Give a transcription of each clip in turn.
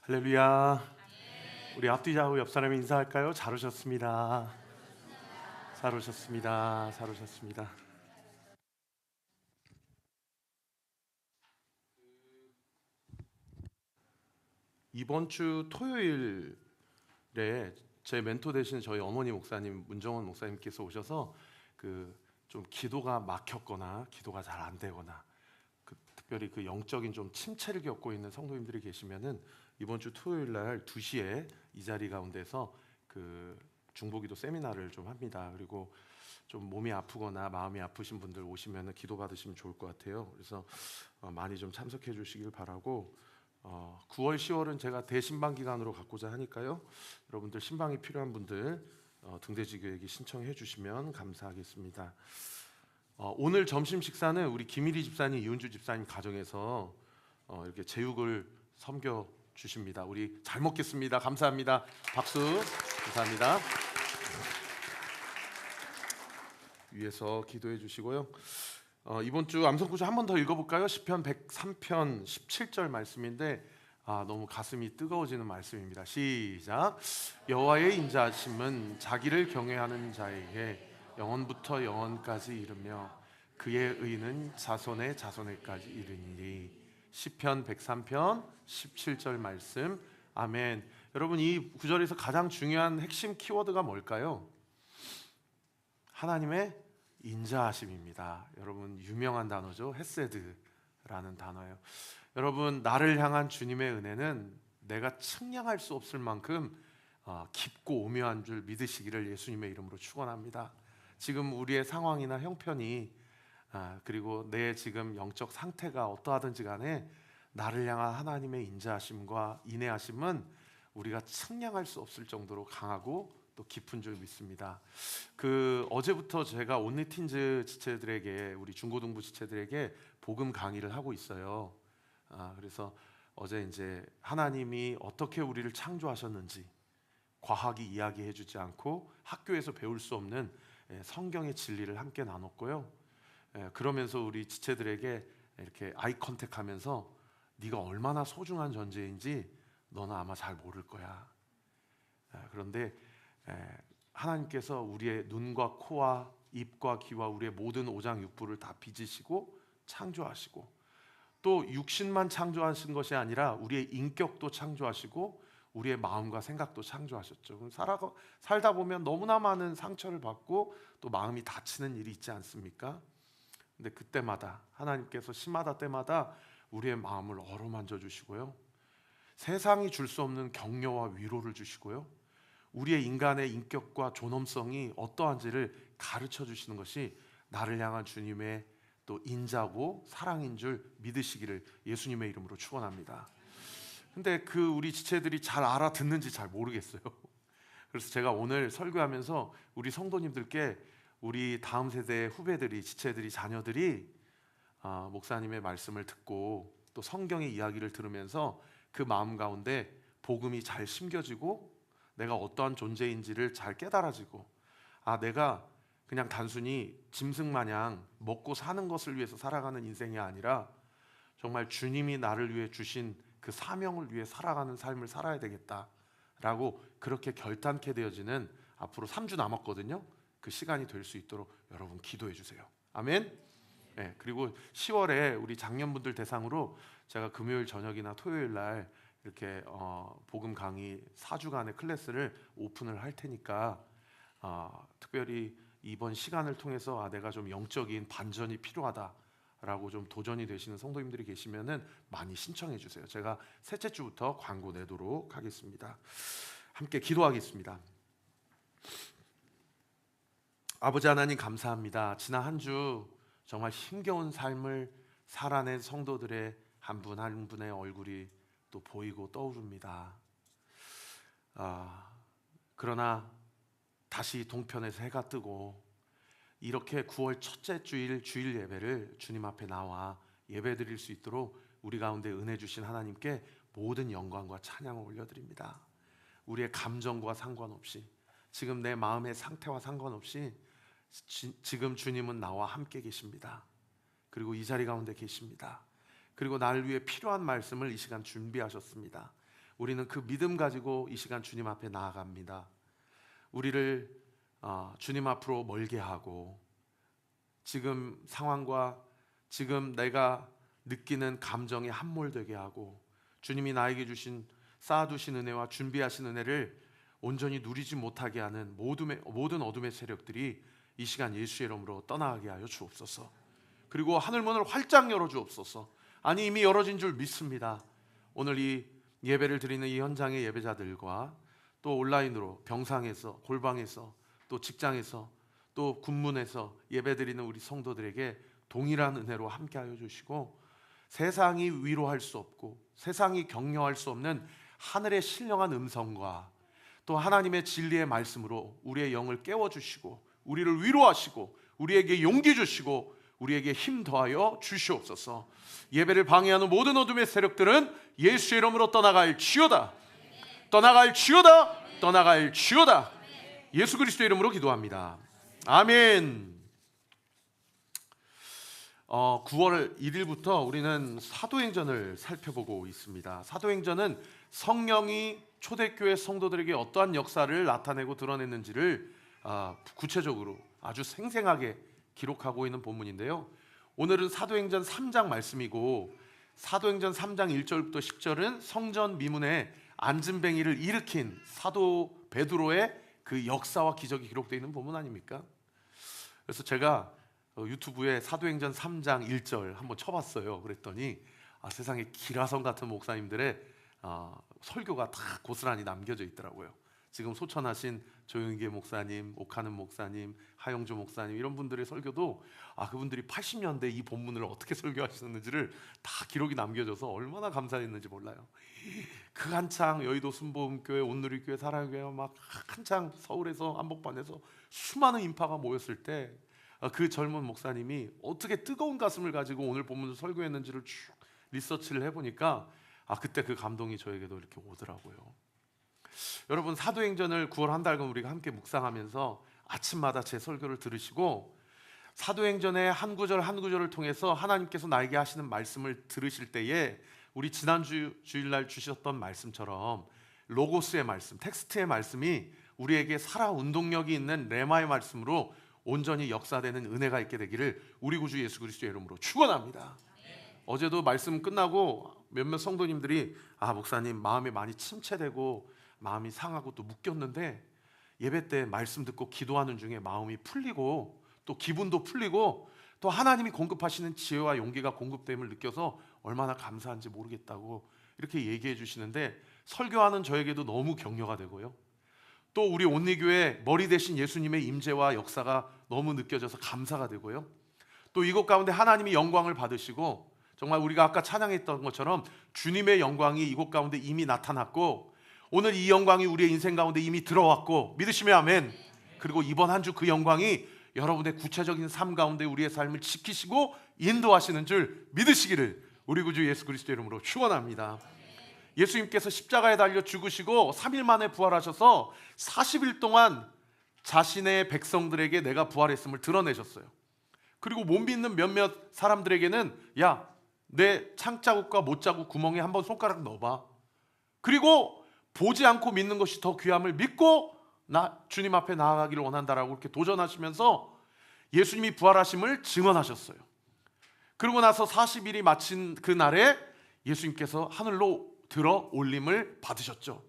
할렐루야. 우리 앞뒤 좌우 옆 사람이 인사할까요? 잘 오셨습니다. 잘 오셨습니다. 잘 오셨습니다. 이번 주 토요일에 제 멘토 되신 저희 어머니 목사님 문정원 목사님께서 오셔서 좀 기도가 막혔거나 기도가 잘 안 되거나 특별히 영적인 좀 침체를 겪고 있는 성도님들이 계시면은 이번 주 토요일 날 2시에 이 자리 가운데서 중보기도 세미나를 좀 합니다. 그리고 좀 몸이 아프거나 마음이 아프신 분들 오시면은 기도 받으시면 좋을 것 같아요. 그래서 많이 좀 참석해 주시길 바라고 9월, 10월은 제가 대신방 기간으로 갖고자 하니까요. 여러분들 신방이 필요한 분들 등대지교회에 신청해 주시면 감사하겠습니다. 오늘 점심 식사는 우리 김일희 집사님, 이은주 집사님 가정에서 이렇게 제육을 섬겨 주십니다. 우리 잘 먹겠습니다. 감사합니다. 박수. 감사합니다. 위에서 기도해 주시고요. 이번 주 암송구절 한 번 더 읽어볼까요? 시편 103편 17절 말씀인데 너무 가슴이 뜨거워지는 말씀입니다. 시작. 여호와의 인자하심은 자기를 경외하는 자에게 영원부터 영원까지 이르며 그의 의는 자손의 자손에까지 이르니리. 시편 103편 17절 말씀. 아멘. 여러분, 이 구절에서 가장 중요한 핵심 키워드가 뭘까요? 하나님의 인자하심입니다. 여러분, 유명한 단어죠. 헤세드라는 단어예요. 여러분, 나를 향한 주님의 은혜는 내가 측량할 수 없을 만큼 깊고 오묘한 줄 믿으시기를 예수님의 이름으로 축원합니다. 지금 우리의 상황이나 형편이 그리고 내 지금 영적 상태가 어떠하든지 간에 나를 향한 하나님의 인자하심과 인애하심은 우리가 측량할 수 없을 정도로 강하고 또 깊은 줄 믿습니다. 어제부터 제가 온리틴즈 지체들에게, 우리 중고등부 지체들에게 복음 강의를 하고 있어요. 그래서 어제 이제 하나님이 어떻게 우리를 창조하셨는지 과학이 이야기해주지 않고 학교에서 배울 수 없는 성경의 진리를 함께 나눴고요. 그러면서 우리 지체들에게 이렇게 아이 컨택하면서 네가 얼마나 소중한 존재인지 너는 아마 잘 모를 거야. 그런데 하나님께서 우리의 눈과 코와 입과 귀와 우리의 모든 오장육부를 다 빚으시고 창조하시고 또 육신만 창조하신 것이 아니라 우리의 인격도 창조하시고 우리의 마음과 생각도 창조하셨죠. 그럼 살다 보면 너무나 많은 상처를 받고 또 마음이 다치는 일이 있지 않습니까? 근데 그때마다 하나님께서 시마다 때마다 우리의 마음을 어루만져 주시고요. 세상이 줄 수 없는 격려와 위로를 주시고요. 우리의 인간의 인격과 존엄성이 어떠한지를 가르쳐 주시는 것이 나를 향한 주님의 또 인자고 사랑인 줄 믿으시기를 예수님의 이름으로 축원합니다. 근데 우리 지체들이 잘 알아듣는지 잘 모르겠어요. 그래서 제가 오늘 설교하면서 우리 성도님들께 우리 다음 세대 후배들이, 지체들이, 자녀들이 목사님의 말씀을 듣고 또 성경의 이야기를 들으면서 그 마음 가운데 복음이 잘 심겨지고 내가 어떠한 존재인지를 잘 깨달아지고 내가 그냥 단순히 짐승 마냥 먹고 사는 것을 위해서 살아가는 인생이 아니라 정말 주님이 나를 위해 주신 그 사명을 위해 살아가는 삶을 살아야 되겠다라고 그렇게 결단케 되어지는 앞으로 3주 남았거든요. 그 시간이 될 수 있도록 여러분 기도해 주세요. 아멘. 네, 그리고 10월에 우리 장년분들 대상으로 제가 금요일 저녁이나 토요일 날 이렇게 복음 강의 4주간의 클래스를 오픈을 할 테니까 특별히 이번 시간을 통해서 내가 좀 영적인 반전이 필요하다라고 좀 도전이 되시는 성도님들이 계시면은 많이 신청해 주세요. 제가 셋째 주부터 광고 내도록 하겠습니다. 함께 기도하겠습니다. 아버지 하나님 감사합니다. 지난 한 주 정말 힘겨운 삶을 살아낸 성도들의 한 분 한 분의 얼굴이 또 보이고 떠오릅니다. 그러나 다시 동편에서 해가 뜨고 이렇게 9월 첫째 주일 예배를 주님 앞에 나와 예배 드릴 수 있도록 우리 가운데 은혜 주신 하나님께 모든 영광과 찬양을 올려드립니다. 우리의 감정과 상관없이 지금 내 마음의 상태와 상관없이 지금 주님은 나와 함께 계십니다. 그리고 이 자리 가운데 계십니다. 그리고 나를 위해 필요한 말씀을 이 시간 준비하셨습니다. 우리는 그 믿음 가지고 이 시간 주님 앞에 나아갑니다. 우리를 주님 앞으로 멀게 하고 지금 상황과 지금 내가 느끼는 감정에 함몰되게 하고 주님이 나에게 주신 쌓아두신 은혜와 준비하신 은혜를 온전히 누리지 못하게 하는 모든 어둠의 세력들이 이 시간 예수의 이름으로 떠나가게 하여 주옵소서. 그리고 하늘문을 활짝 열어 주옵소서. 아니 이미 열어진 줄 믿습니다. 오늘 이 예배를 드리는 이 현장의 예배자들과 또 온라인으로 병상에서 골방에서 또 직장에서 또 군문에서 예배드리는 우리 성도들에게 동일한 은혜로 함께하여 주시고 세상이 위로할 수 없고 세상이 격려할 수 없는 하늘의 신령한 음성과 또 하나님의 진리의 말씀으로 우리의 영을 깨워주시고 우리를 위로하시고 우리에게 용기 주시고 우리에게 힘 더하여 주시옵소서. 예배를 방해하는 모든 어둠의 세력들은 예수의 이름으로 떠나갈지어다. 떠나갈지어다. 떠나갈지어다. 예수 그리스도의 이름으로 기도합니다. 아멘. 9월 1일부터 우리는 사도행전을 살펴보고 있습니다. 사도행전은 성령이 초대교회 성도들에게 어떠한 역사를 나타내고 드러냈는지를 구체적으로 아주 생생하게 기록하고 있는 본문인데요. 오늘은 사도행전 3장 말씀이고 사도행전 3장 1절부터 10절은 성전 미문에 안진뱅이를 일으킨 사도 베드로의 그 역사와 기적이 기록되어 있는 본문 아닙니까? 그래서 제가 유튜브에 사도행전 3장 1절 한번 쳐봤어요. 그랬더니 세상에 기라성 같은 목사님들의 설교가 다 고스란히 남겨져 있더라고요. 지금 소천하신 조영기 목사님, 옥하는 목사님, 하영주 목사님 이런 분들의 설교도 그분들이 80년대 이 본문을 어떻게 설교하셨는지를 다 기록이 남겨져서 얼마나 감사했는지 몰라요. 그 한창 여의도 순복음교회, 온누리교회, 사랑교회 막 한창 서울에서 한복판에서 수많은 인파가 모였을 때 그 젊은 목사님이 어떻게 뜨거운 가슴을 가지고 오늘 본문을 설교했는지를 쭉 리서치를 해보니까 그때 그 감동이 저에게도 이렇게 오더라고요. 여러분 사도행전을 9월 한 달간 우리가 함께 묵상하면서 아침마다 제 설교를 들으시고 사도행전의 한 구절 한 구절을 통해서 하나님께서 나에게 하시는 말씀을 들으실 때에 우리 지난주 주일날 주셨던 말씀처럼 로고스의 말씀, 텍스트의 말씀이 우리에게 살아 운동력이 있는 레마의 말씀으로 온전히 역사되는 은혜가 있게 되기를 우리 구주 예수 그리스도의 이름으로 축원합니다. 어제도 말씀 끝나고 몇몇 성도님들이 목사님 마음이 많이 침체되고 마음이 상하고 또 묶였는데 예배 때 말씀 듣고 기도하는 중에 마음이 풀리고 또 기분도 풀리고 또 하나님이 공급하시는 지혜와 용기가 공급됨을 느껴서 얼마나 감사한지 모르겠다고 이렇게 얘기해 주시는데 설교하는 저에게도 너무 격려가 되고요. 또 우리 온리교회 머리 대신 예수님의 임재와 역사가 너무 느껴져서 감사가 되고요. 또 이곳 가운데 하나님이 영광을 받으시고 정말 우리가 아까 찬양했던 것처럼 주님의 영광이 이곳 가운데 이미 나타났고 오늘 이 영광이 우리의 인생 가운데 이미 들어왔고 믿으시면 아멘. 그리고 이번 한 주 그 영광이 여러분의 구체적인 삶 가운데 우리의 삶을 지키시고 인도하시는 줄 믿으시기를 우리 구주 예수 그리스도 이름으로 축원합니다. 예수님께서 십자가에 달려 죽으시고 3일 만에 부활하셔서 40일 동안 자신의 백성들에게 내가 부활했음을 드러내셨어요. 그리고 못 믿는 몇몇 사람들에게는 내 창자국과 못자국 구멍에 한번 손가락 넣어봐. 그리고 보지 않고 믿는 것이 더 귀함을 믿고 주님 앞에 나아가기를 원한다라고 이렇게 도전하시면서 예수님이 부활하심을 증언하셨어요. 그러고 나서 40일이 마친 그 날에 예수님께서 하늘로 들어 올림을 받으셨죠.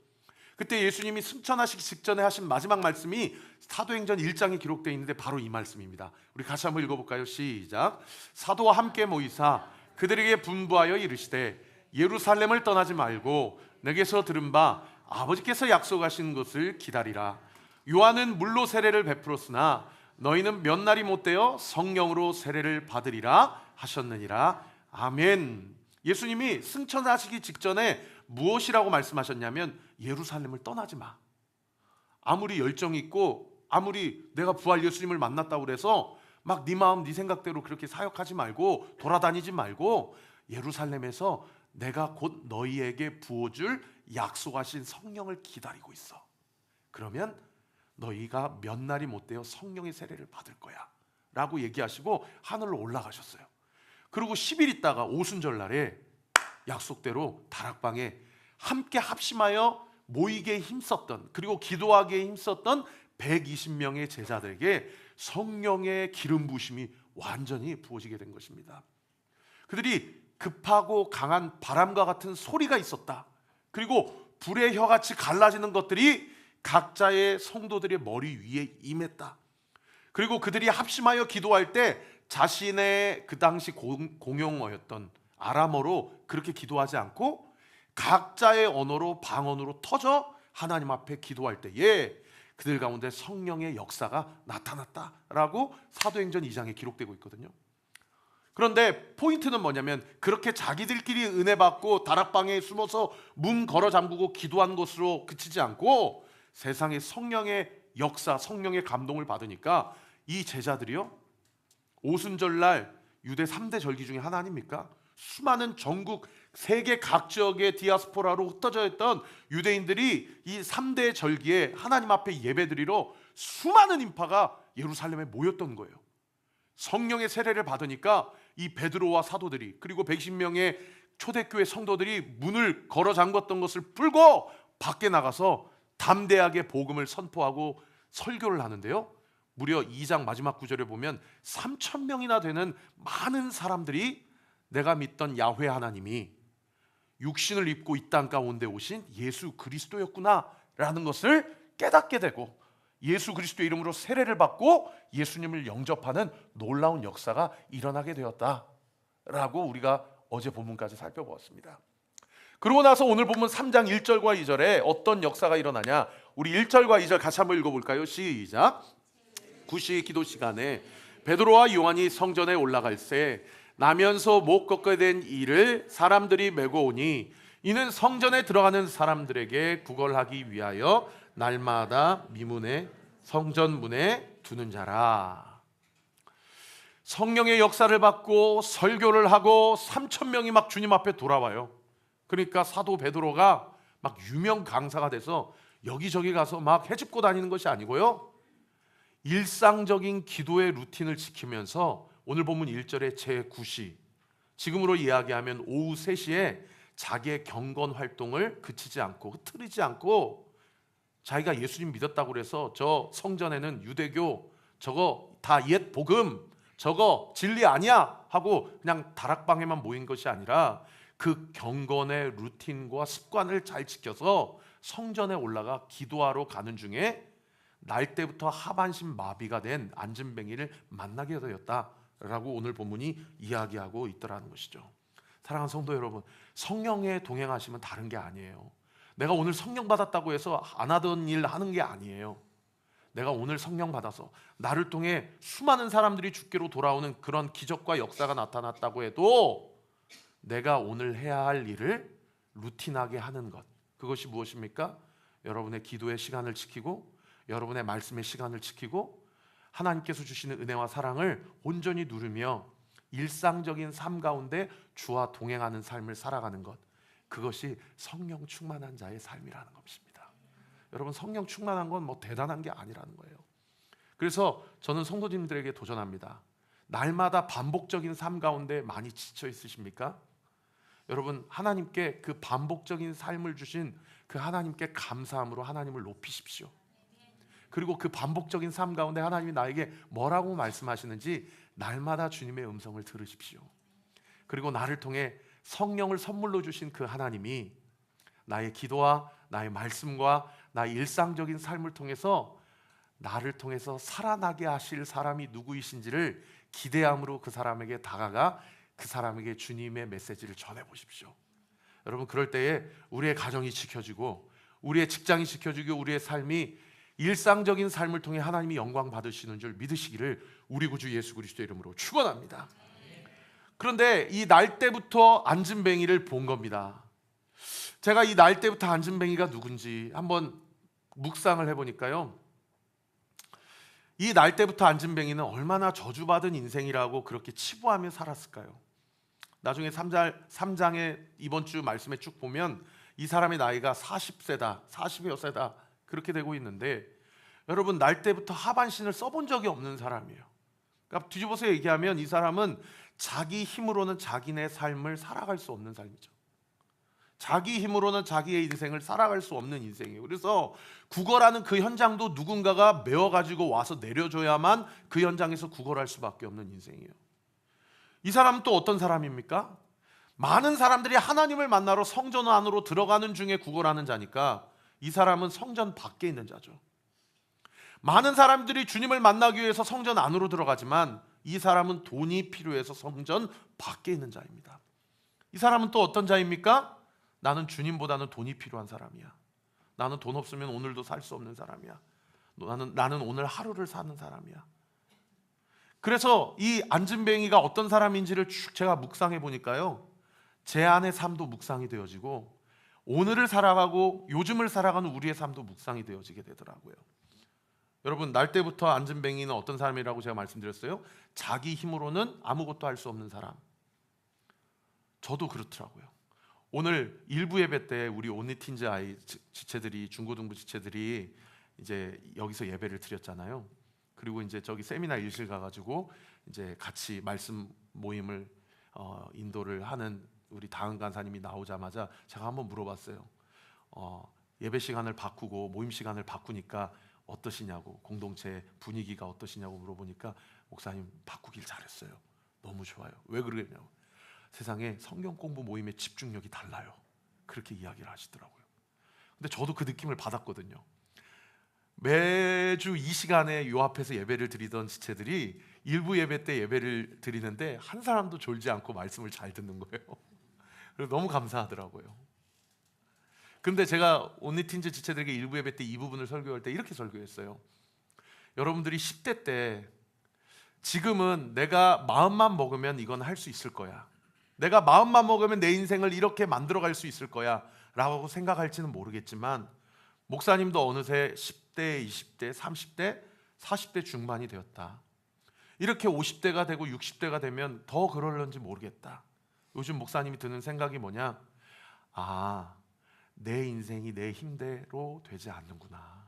그때 예수님이 승천하시기 직전에 하신 마지막 말씀이 사도행전 1장에 기록되어 있는데 바로 이 말씀입니다. 우리 같이 한번 읽어볼까요? 시작. 사도와 함께 모이사 그들에게 분부하여 이르시되 예루살렘을 떠나지 말고 내게서 들은 바 아버지께서 약속하신 것을 기다리라. 요한은 물로 세례를 베풀었으나 너희는 몇 날이 못되어 성령으로 세례를 받으리라 하셨느니라. 아멘. 예수님이 승천하시기 직전에 무엇이라고 말씀하셨냐면 예루살렘을 떠나지 마. 아무리 열정이 있고 아무리 내가 부활 예수님을 만났다고 그래서 막 네 마음 네 생각대로 그렇게 사역하지 말고 돌아다니지 말고 예루살렘에서 내가 곧 너희에게 부어줄 약속하신 성령을 기다리고 있어. 그러면 너희가 몇 날이 못되어 성령의 세례를 받을 거야 라고 얘기하시고 하늘로 올라가셨어요. 그리고 10일 있다가 오순절 날에 약속대로 다락방에 함께 합심하여 모이게 힘썼던, 그리고 기도하기에 힘썼던 120명의 제자들에게 성령의 기름 부으심이 완전히 부어지게 된 것입니다. 그들이 급하고 강한 바람과 같은 소리가 있었다. 그리고 불의 혀같이 갈라지는 것들이 각자의 성도들의 머리 위에 임했다. 그리고 그들이 합심하여 기도할 때 자신의 그 당시 공용어였던 아람어로 그렇게 기도하지 않고 각자의 언어로, 방언으로 터져 하나님 앞에 기도할 때에 그들 가운데 성령의 역사가 나타났다라고 사도행전 2장에 기록되고 있거든요. 그런데 포인트는 뭐냐면, 그렇게 자기들끼리 은혜 받고 다락방에 숨어서 문 걸어 잠그고 기도한 것으로 그치지 않고 세상에 성령의 역사, 성령의 감동을 받으니까 이 제자들이요, 오순절날 유대 3대 절기 중에 하나 아닙니까? 수많은 전국 세계 각 지역의 디아스포라로 흩어져 있던 유대인들이 이 3대 절기에 하나님 앞에 예배드리러 수많은 인파가 예루살렘에 모였던 거예요. 성령의 세례를 받으니까 이 베드로와 사도들이, 그리고 110명의 초대교회 성도들이 문을 걸어 잠궜던 것을 풀고 밖에 나가서 담대하게 복음을 선포하고 설교를 하는데요, 무려 2장 마지막 구절에 보면 3,000명이나 되는 많은 사람들이 내가 믿던 야훼 하나님이 육신을 입고 이 땅 가운데 오신 예수 그리스도였구나 라는 것을 깨닫게 되고, 예수 그리스도의 이름으로 세례를 받고 예수님을 영접하는 놀라운 역사가 일어나게 되었다라고 우리가 어제 본문까지 살펴보았습니다. 그러고 나서 오늘 본문 3장 1절과 2절에 어떤 역사가 일어나냐, 우리 1절과 2절 같이 한번 읽어볼까요? 시작. 구시 기도 시간에 베드로와 요한이 성전에 올라갈새 나면서 못 걷게 된 이를 사람들이 메고 오니 이는 성전에 들어가는 사람들에게 구걸하기 위하여 날마다 미문에 성전 문에 두는 자라. 성령의 역사를 받고 설교를 하고 3,000명이 막 주님 앞에 돌아와요. 그러니까 사도 베드로가 막 유명 강사가 돼서 여기저기 가서 막 헤집고 다니는 것이 아니고요, 일상적인 기도의 루틴을 지키면서 오늘 본문 1절의 제9시, 지금으로 이야기하면 오후 3시에 자기의 경건 활동을 그치지 않고 흐트리지 않고, 자기가 예수님 믿었다고 그래서 저 성전에는 유대교 저거 다 옛 복음 저거 진리 아니야 하고 그냥 다락방에만 모인 것이 아니라 그 경건의 루틴과 습관을 잘 지켜서 성전에 올라가 기도하러 가는 중에 날 때부터 하반신 마비가 된 안진뱅이를 만나게 되었다라고 오늘 본문이 이야기하고 있더라는 것이죠. 사랑하는 성도 여러분, 성령의 동행하심은 다른 게 아니에요. 내가 오늘 성령 받았다고 해서 안 하던 일 하는 게 아니에요. 내가 오늘 성령 받아서 나를 통해 수많은 사람들이 주께로 돌아오는 그런 기적과 역사가 나타났다고 해도 내가 오늘 해야 할 일을 루틴하게 하는 것, 그것이 무엇입니까? 여러분의 기도의 시간을 지키고 여러분의 말씀의 시간을 지키고 하나님께서 주시는 은혜와 사랑을 온전히 누리며 일상적인 삶 가운데 주와 동행하는 삶을 살아가는 것, 그것이 성령 충만한 자의 삶이라는 것입니다. 여러분, 성령 충만한 건 뭐 대단한 게 아니라는 거예요. 그래서 저는 성도님들에게 도전합니다. 날마다 반복적인 삶 가운데 많이 지쳐 있으십니까? 여러분, 하나님께 그 반복적인 삶을 주신 그 하나님께 감사함으로 하나님을 높이십시오. 그리고 그 반복적인 삶 가운데 하나님이 나에게 뭐라고 말씀하시는지 날마다 주님의 음성을 들으십시오. 그리고 나를 통해 성령을 선물로 주신 그 하나님이 나의 기도와 나의 말씀과 나의 일상적인 삶을 통해서 나를 통해서 살아나게 하실 사람이 누구이신지를 기대함으로 그 사람에게 다가가 그 사람에게 주님의 메시지를 전해보십시오. 여러분, 그럴 때에 우리의 가정이 지켜지고 우리의 직장이 지켜지고 우리의 삶이 일상적인 삶을 통해 하나님이 영광 받으시는 줄 믿으시기를 우리 구주 예수 그리스도 이름으로 축원합니다. 그런데 이 날 때부터 안진뱅이를 본 겁니다. 제가 이 날 때부터 안진뱅이가 누군지 한번 묵상을 해보니까요, 이 날 때부터 안진뱅이는 얼마나 저주받은 인생이라고 그렇게 치부하며 살았을까요? 나중에 3장에 이번 주 말씀에 쭉 보면 이 사람의 나이가 40세다 40여 세다 그렇게 되고 있는데, 여러분, 날 때부터 하반신을 써본 적이 없는 사람이에요. 그러니까 뒤집어서 얘기하면 이 사람은 자기 힘으로는 자기네 삶을 살아갈 수 없는 삶이죠. 자기 힘으로는 자기의 인생을 살아갈 수 없는 인생이에요. 그래서 구걸하는 그 현장도 누군가가 메워가지고 와서 내려줘야만 그 현장에서 구걸할 수밖에 없는 인생이에요. 이 사람은 또 어떤 사람입니까? 많은 사람들이 하나님을 만나러 성전 안으로 들어가는 중에 구걸하는 자니까 이 사람은 성전 밖에 있는 자죠. 많은 사람들이 주님을 만나기 위해서 성전 안으로 들어가지만 이 사람은 돈이 필요해서 성전 밖에 있는 자입니다. 이 사람은 또 어떤 자입니까? 나는 주님보다는 돈이 필요한 사람이야. 나는 돈 없으면 오늘도 살 수 없는 사람이야. 나는 오늘 하루를 사는 사람이야. 그래서 이 안진뱅이가 어떤 사람인지를 쭉 제가 묵상해 보니까요, 제 안의 삶도 묵상이 되어지고 오늘을 살아가고 요즘을 살아가는 우리의 삶도 묵상이 되어지게 되더라고요. 여러분, 날 때부터 안진뱅이는 어떤 사람이라고 제가 말씀드렸어요? 자기 힘으로는 아무것도 할 수 없는 사람. 저도 그렇더라고요. 오늘 일부 예배 때 우리 온리틴즈 아이 지체들이, 중고등부 지체들이 이제 여기서 예배를 드렸잖아요. 그리고 이제 저기 세미나 일실 가가지고 이제 같이 말씀 모임을 인도를 하는 우리 다은 간사님이 나오자마자 제가 한번 물어봤어요. 예배 시간을 바꾸고 모임 시간을 바꾸니까 어떠시냐고, 공동체 분위기가 어떠시냐고 물어보니까 목사님 바꾸길 잘했어요. 너무 좋아요. 왜 그러겠냐고. 세상에 성경 공부 모임의 집중력이 달라요. 그렇게 이야기를 하시더라고요. 근데 저도 그 느낌을 받았거든요. 매주 이 시간에 요 앞에서 예배를 드리던 지체들이 일부 예배 때 예배를 드리는데 한 사람도 졸지 않고 말씀을 잘 듣는 거예요. 그래서 너무 감사하더라고요. 근데 제가 온리틴즈 지체들에게 일부 예배 때 이 부분을 설교할 때 이렇게 설교했어요. 여러분들이 10대 때 지금은 내가 마음만 먹으면 이건 할 수 있을 거야, 내가 마음만 먹으면 내 인생을 이렇게 만들어갈 수 있을 거야 라고 생각할지는 모르겠지만, 목사님도 어느새 10대, 20대, 30대, 40대 중반이 되었다. 이렇게 50대가 되고 60대가 되면 더 그럴런지 모르겠다. 요즘 목사님이 드는 생각이 뭐냐? 내 인생이 내 힘대로 되지 않는구나,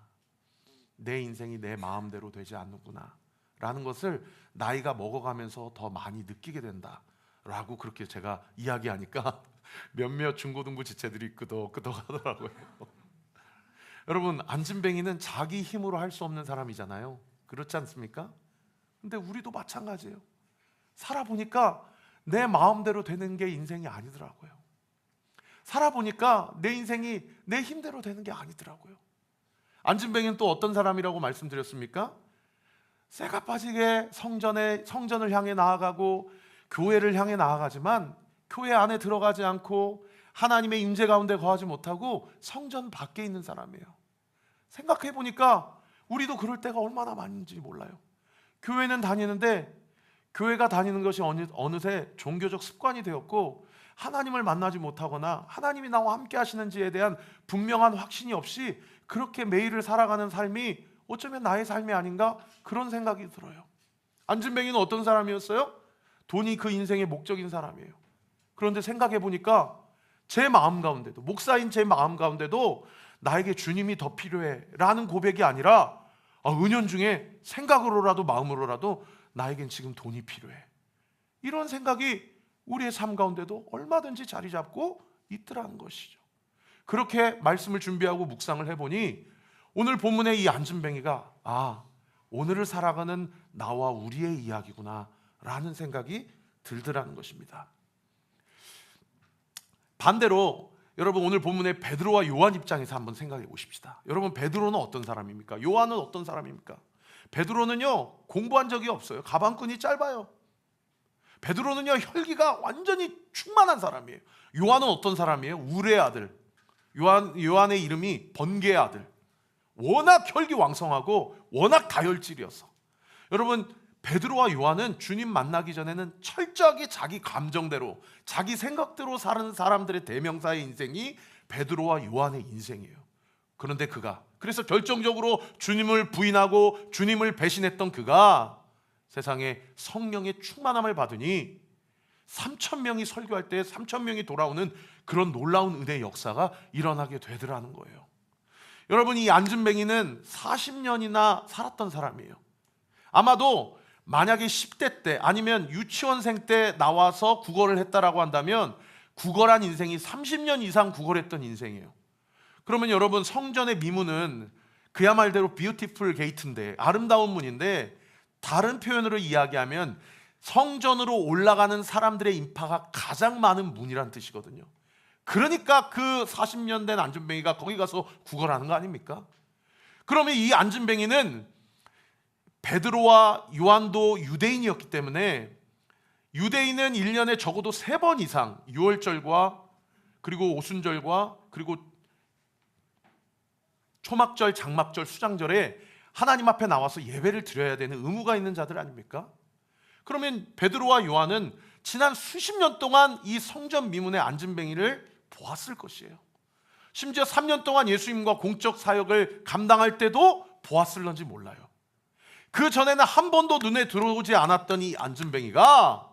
내 인생이 내 마음대로 되지 않는구나 라는 것을 나이가 먹어가면서 더 많이 느끼게 된다 라고 그렇게 제가 이야기하니까 몇몇 중고등부 지체들이 끄덕끄덕 하더라고요. 여러분, 안진뱅이는 자기 힘으로 할 수 없는 사람이잖아요. 그렇지 않습니까? 근데 우리도 마찬가지예요. 살아보니까 내 마음대로 되는 게 인생이 아니더라고요. 살아보니까 내 인생이 내 힘대로 되는 게 아니더라고요. 안진뱅이는 또 어떤 사람이라고 말씀드렸습니까? 쇠가 빠지게 성전을 향해 나아가고 교회를 향해 나아가지만 교회 안에 들어가지 않고 하나님의 임재 가운데 거하지 못하고 성전 밖에 있는 사람이에요. 생각해 보니까 우리도 그럴 때가 얼마나 많은지 몰라요. 교회는 다니는데 교회가 다니는 것이 어느새 종교적 습관이 되었고 하나님을 만나지 못하거나 하나님이 나와 함께 하시는지에 대한 분명한 확신이 없이 그렇게 매일을 살아가는 삶이 어쩌면 나의 삶이 아닌가, 그런 생각이 들어요. 안진뱅이는 어떤 사람이었어요? 돈이 그 인생의 목적인 사람이에요. 그런데 생각해 보니까 제 마음 가운데도, 목사인 제 마음 가운데도 나에게 주님이 더 필요해 라는 고백이 아니라 은연중에 생각으로라도 마음으로라도 나에겐 지금 돈이 필요해, 이런 생각이 우리의 삶 가운데도 얼마든지 자리 잡고 있더라는 것이죠. 그렇게 말씀을 준비하고 묵상을 해보니 오늘 본문의 이 안진뱅이가 오늘을 살아가는 나와 우리의 이야기구나 라는 생각이 들더라는 것입니다. 반대로 여러분, 오늘 본문의 베드로와 요한 입장에서 한번 생각해 보십시다. 여러분, 베드로는 어떤 사람입니까? 요한은 어떤 사람입니까? 베드로는요, 공부한 적이 없어요. 가방끈이 짧아요. 베드로는요, 혈기가 완전히 충만한 사람이에요. 요한은 어떤 사람이에요? 울의 아들. 요한의 이름이 번개의 아들. 워낙 혈기왕성하고 워낙 다혈질이어서, 여러분, 베드로와 요한은 주님 만나기 전에는 철저하게 자기 감정대로, 자기 생각대로 사는 사람들의 대명사의 인생이 베드로와 요한의 인생이에요. 그런데 그래서 결정적으로 주님을 부인하고 주님을 배신했던 그가 세상에 성령의 충만함을 받으니 3,000명이 설교할 때 3,000명이 돌아오는 그런 놀라운 은혜의 역사가 일어나게 되더라는 거예요. 여러분, 이 안진뱅이는 40년이나 살았던 사람이에요. 아마도 만약에 10대 때 아니면 유치원생 때 나와서 국어를 했다라고 한다면 구걸한 인생이 30년 이상 구걸했던 인생이에요. 그러면 여러분, 성전의 미문은 그야말로 뷰티풀 게이트인데, 아름다운 문인데, 다른 표현으로 이야기하면 성전으로 올라가는 사람들의 인파가 가장 많은 문이란 뜻이거든요. 그러니까 그 40년 된 안진뱅이가 거기 가서 구걸하는 거 아닙니까? 그러면 이 안진뱅이는 베드로와 요한도 유대인이었기 때문에, 유대인은 1년에 적어도 3번 이상 유월절과 그리고 오순절과 그리고 초막절, 장막절, 수장절에 하나님 앞에 나와서 예배를 드려야 되는 의무가 있는 자들 아닙니까? 그러면 베드로와 요한은 지난 수십 년 동안 이 성전 미문의 안진뱅이를 보았을 것이에요. 심지어 3년 동안 예수님과 공적 사역을 감당할 때도 보았을런지 몰라요. 그 전에는 한 번도 눈에 들어오지 않았던 이 안진뱅이가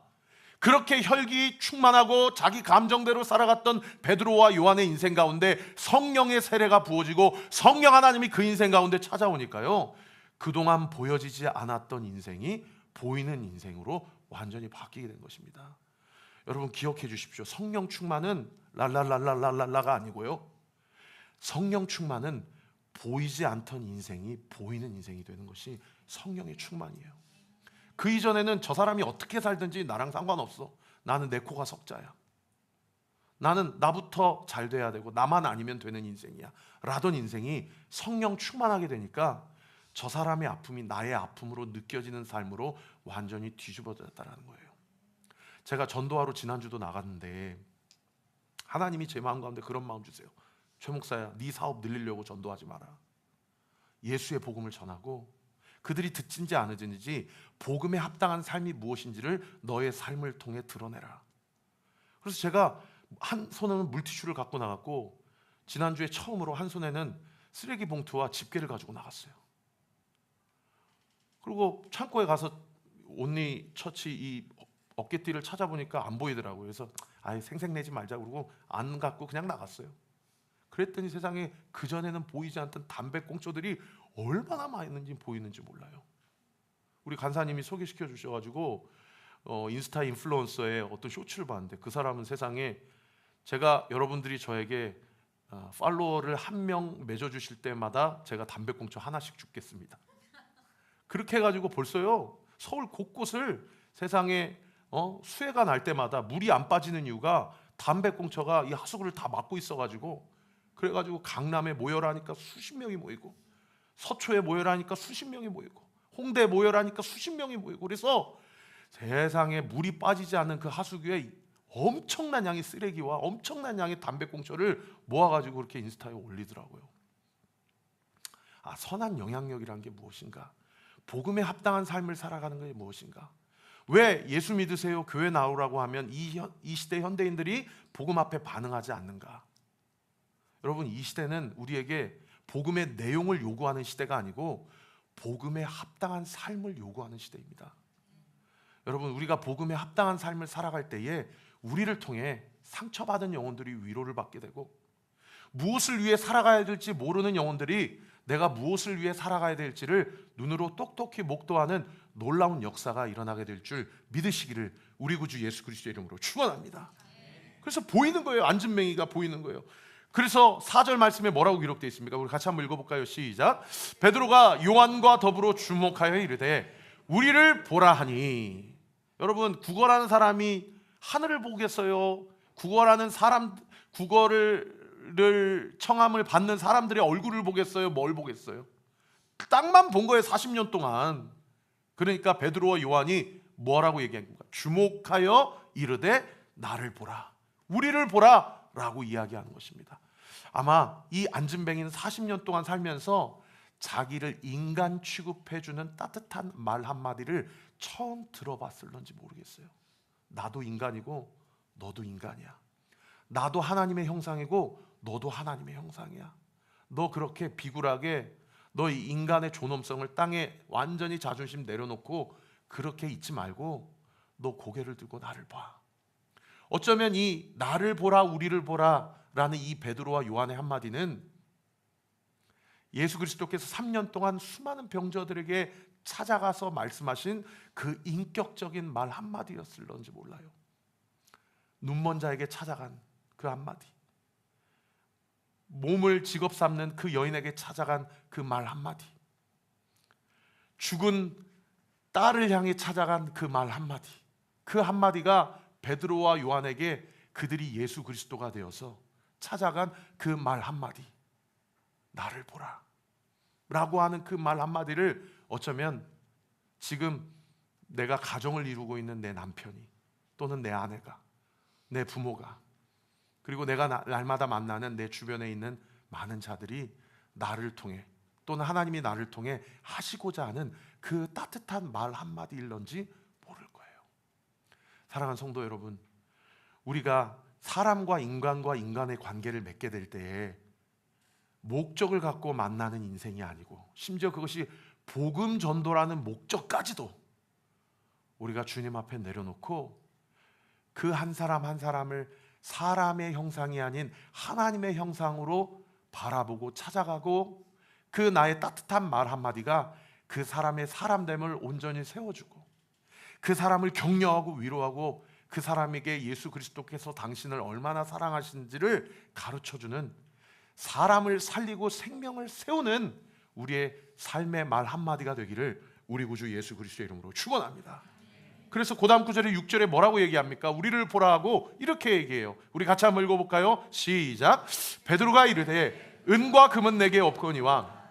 그렇게 혈기 충만하고 자기 감정대로 살아갔던 베드로와 요한의 인생 가운데 성령의 세례가 부어지고 성령 하나님이 그 인생 가운데 찾아오니까요, 그동안 보여지지 않았던 인생이 보이는 인생으로 완전히 바뀌게 된 것입니다. 여러분 기억해 주십시오. 성령 충만은 랄랄랄랄랄라가 아니고요, 성령 충만은 보이지 않던 인생이 보이는 인생이 되는 것이 성령의 충만이에요. 그 이전에는 저 사람이 어떻게 살든지 나랑 상관없어, 나는 내 코가 석자야, 나는 나부터 잘 돼야 되고 나만 아니면 되는 인생이야 라던 인생이 성령 충만하게 되니까 저 사람의 아픔이 나의 아픔으로 느껴지는 삶으로 완전히 뒤집어졌다는 거예요. 제가 전도하러 지난주도 나갔는데 하나님이 제 마음 가운데 그런 마음 주세요. 최 목사야, 네 사업 늘리려고 전도하지 마라. 예수의 복음을 전하고 그들이 듣진지 안 듣는지 복음에 합당한 삶이 무엇인지를 너의 삶을 통해 드러내라. 그래서 제가 한 손에는 물티슈를 갖고 나갔고, 지난주에 처음으로 한 손에는 쓰레기 봉투와 집게를 가지고 나갔어요. 그리고 창고에 가서 온리 처치 이 어깨띠를 찾아보니까 안 보이더라고요. 그래서 아예 생색내지 말자 그러고 안 갖고 그냥 나갔어요. 그랬더니 세상에 그전에는 보이지 않던 담배꽁초들이 얼마나 많은지 보이는지 몰라요. 우리 간사님이 소개시켜 주셔가지고 인스타 인플루언서의 어떤 쇼츠를 봤는데, 그 사람은 세상에, 제가 여러분들이 저에게 팔로워를 한 명 맺어주실 때마다 제가 담배꽁초 하나씩 주겠습니다. 그렇게 해가지고 벌써요 서울 곳곳을 세상에 수해가 날 때마다 물이 안 빠지는 이유가 담배꽁초가 이 하수구를 다 막고 있어가지고, 그래가지고 강남에 모여라니까 수십 명이 모이고, 서초에 모여라니까 수십 명이 모이고, 홍대에 모여라니까 수십 명이 모이고, 그래서 세상에 물이 빠지지 않는 그 하수구에 엄청난 양의 쓰레기와 엄청난 양의 담배꽁초를 모아가지고 그렇게 인스타에 올리더라고요. 선한 영향력이란 게 무엇인가? 복음에 합당한 삶을 살아가는 게 무엇인가? 왜 예수 믿으세요, 교회 나오라고 하면 이 시대 현대인들이 복음 앞에 반응하지 않는가? 여러분, 이 시대는 우리에게 복음의 내용을 요구하는 시대가 아니고 복음에 합당한 삶을 요구하는 시대입니다. 여러분, 우리가 복음에 합당한 삶을 살아갈 때에 우리를 통해 상처받은 영혼들이 위로를 받게 되고, 무엇을 위해 살아가야 될지 모르는 영혼들이 내가 무엇을 위해 살아가야 될지를 눈으로 똑똑히 목도하는 놀라운 역사가 일어나게 될 줄 믿으시기를 우리 구주 예수 그리스도의 이름으로 축원합니다. 그래서 보이는 거예요. 안진뱅이가 보이는 거예요. 그래서 4절 말씀에 뭐라고 기록되어 있습니까? 우리 같이 한번 읽어볼까요? 시작. 베드로가 요한과 더불어 주목하여 이르되 우리를 보라 하니. 여러분, 구걸하는 사람이 하늘을 보겠어요? 구걸하는 사람, 구걸을 청함을 받는 사람들의 얼굴을 보겠어요? 뭘 보겠어요? 땅만 본 거예요, 40년 동안. 그러니까 베드로와 요한이 뭐라고 얘기한 건가? 주목하여 이르되 나를 보라, 우리를 보라 라고 이야기하는 것입니다. 아마 이 안진뱅이는 40년 동안 살면서 자기를 인간 취급해주는 따뜻한 말 한마디를 처음 들어봤을런지 모르겠어요. 나도 인간이고 너도 인간이야. 나도 하나님의 형상이고 너도 하나님의 형상이야. 너 그렇게 비굴하게 너 이 인간의 존엄성을 땅에 완전히 자존심 내려놓고 그렇게 있지 말고 너 고개를 들고 나를 봐. 어쩌면 이 나를 보라 우리를 보라 라는 이 베드로와 요한의 한마디는 예수 그리스도께서 3년 동안 수많은 병자들에게 찾아가서 말씀하신 그 인격적인 말 한마디였을런지 몰라요. 눈먼 자에게 찾아간 그 한마디, 몸을 직업 삼는 그 여인에게 찾아간 그 말 한마디, 죽은 딸을 향해 찾아간 그 말 한마디, 그 한마디가 베드로와 요한에게 그들이 예수 그리스도가 되어서 찾아간 그 말 한마디, 나를 보라 라고 하는 그 말 한마디를 어쩌면 지금 내가 가정을 이루고 있는 내 남편이, 또는 내 아내가, 내 부모가, 그리고 내가 날마다 만나는 내 주변에 있는 많은 자들이 나를 통해, 또는 하나님이 나를 통해 하시고자 하는 그 따뜻한 말 한마디일런지 모를 거예요. 사랑하는 성도 여러분, 우리가 사람과 인간의 관계를 맺게 될 때에 목적을 갖고 만나는 인생이 아니고, 심지어 그것이 복음 전도라는 목적까지도 우리가 주님 앞에 내려놓고 그 한 사람 한 사람을 사람의 형상이 아닌 하나님의 형상으로 바라보고 찾아가고, 그 나의 따뜻한 말 한마디가 그 사람의 사람됨을 온전히 세워주고, 그 사람을 격려하고 위로하고, 그 사람에게 예수 그리스도께서 당신을 얼마나 사랑하시는지를 가르쳐주는, 사람을 살리고 생명을 세우는 우리의 삶의 말 한마디가 되기를 우리 구주 예수 그리스도의 이름으로 축원합니다. 그래서 그 다음 구절에 6절에 뭐라고 얘기합니까? 우리를 보라 하고 이렇게 얘기해요. 우리 같이 한번 읽어볼까요? 시작. 베드로가 이르되 은과 금은 내게 없거니와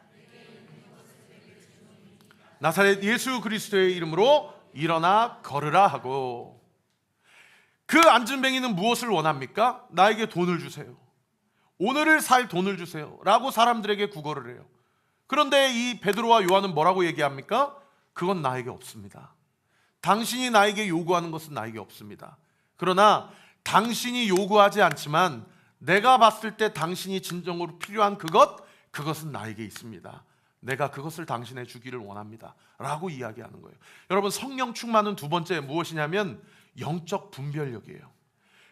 나사렛 예수 그리스도의 이름으로 일어나 걸으라 하고, 그 안진뱅이는 무엇을 원합니까? 나에게 돈을 주세요, 오늘을 살 돈을 주세요 라고 사람들에게 구걸을 해요. 그런데 이 베드로와 요한은 뭐라고 얘기합니까? 그건 나에게 없습니다. 당신이 나에게 요구하는 것은 나에게 없습니다. 그러나 당신이 요구하지 않지만 내가 봤을 때 당신이 진정으로 필요한 그것은 나에게 있습니다. 내가 그것을 당신에 주기를 원합니다 라고 이야기하는 거예요. 여러분, 성령 충만은 두 번째 무엇이냐면 영적 분별력이에요.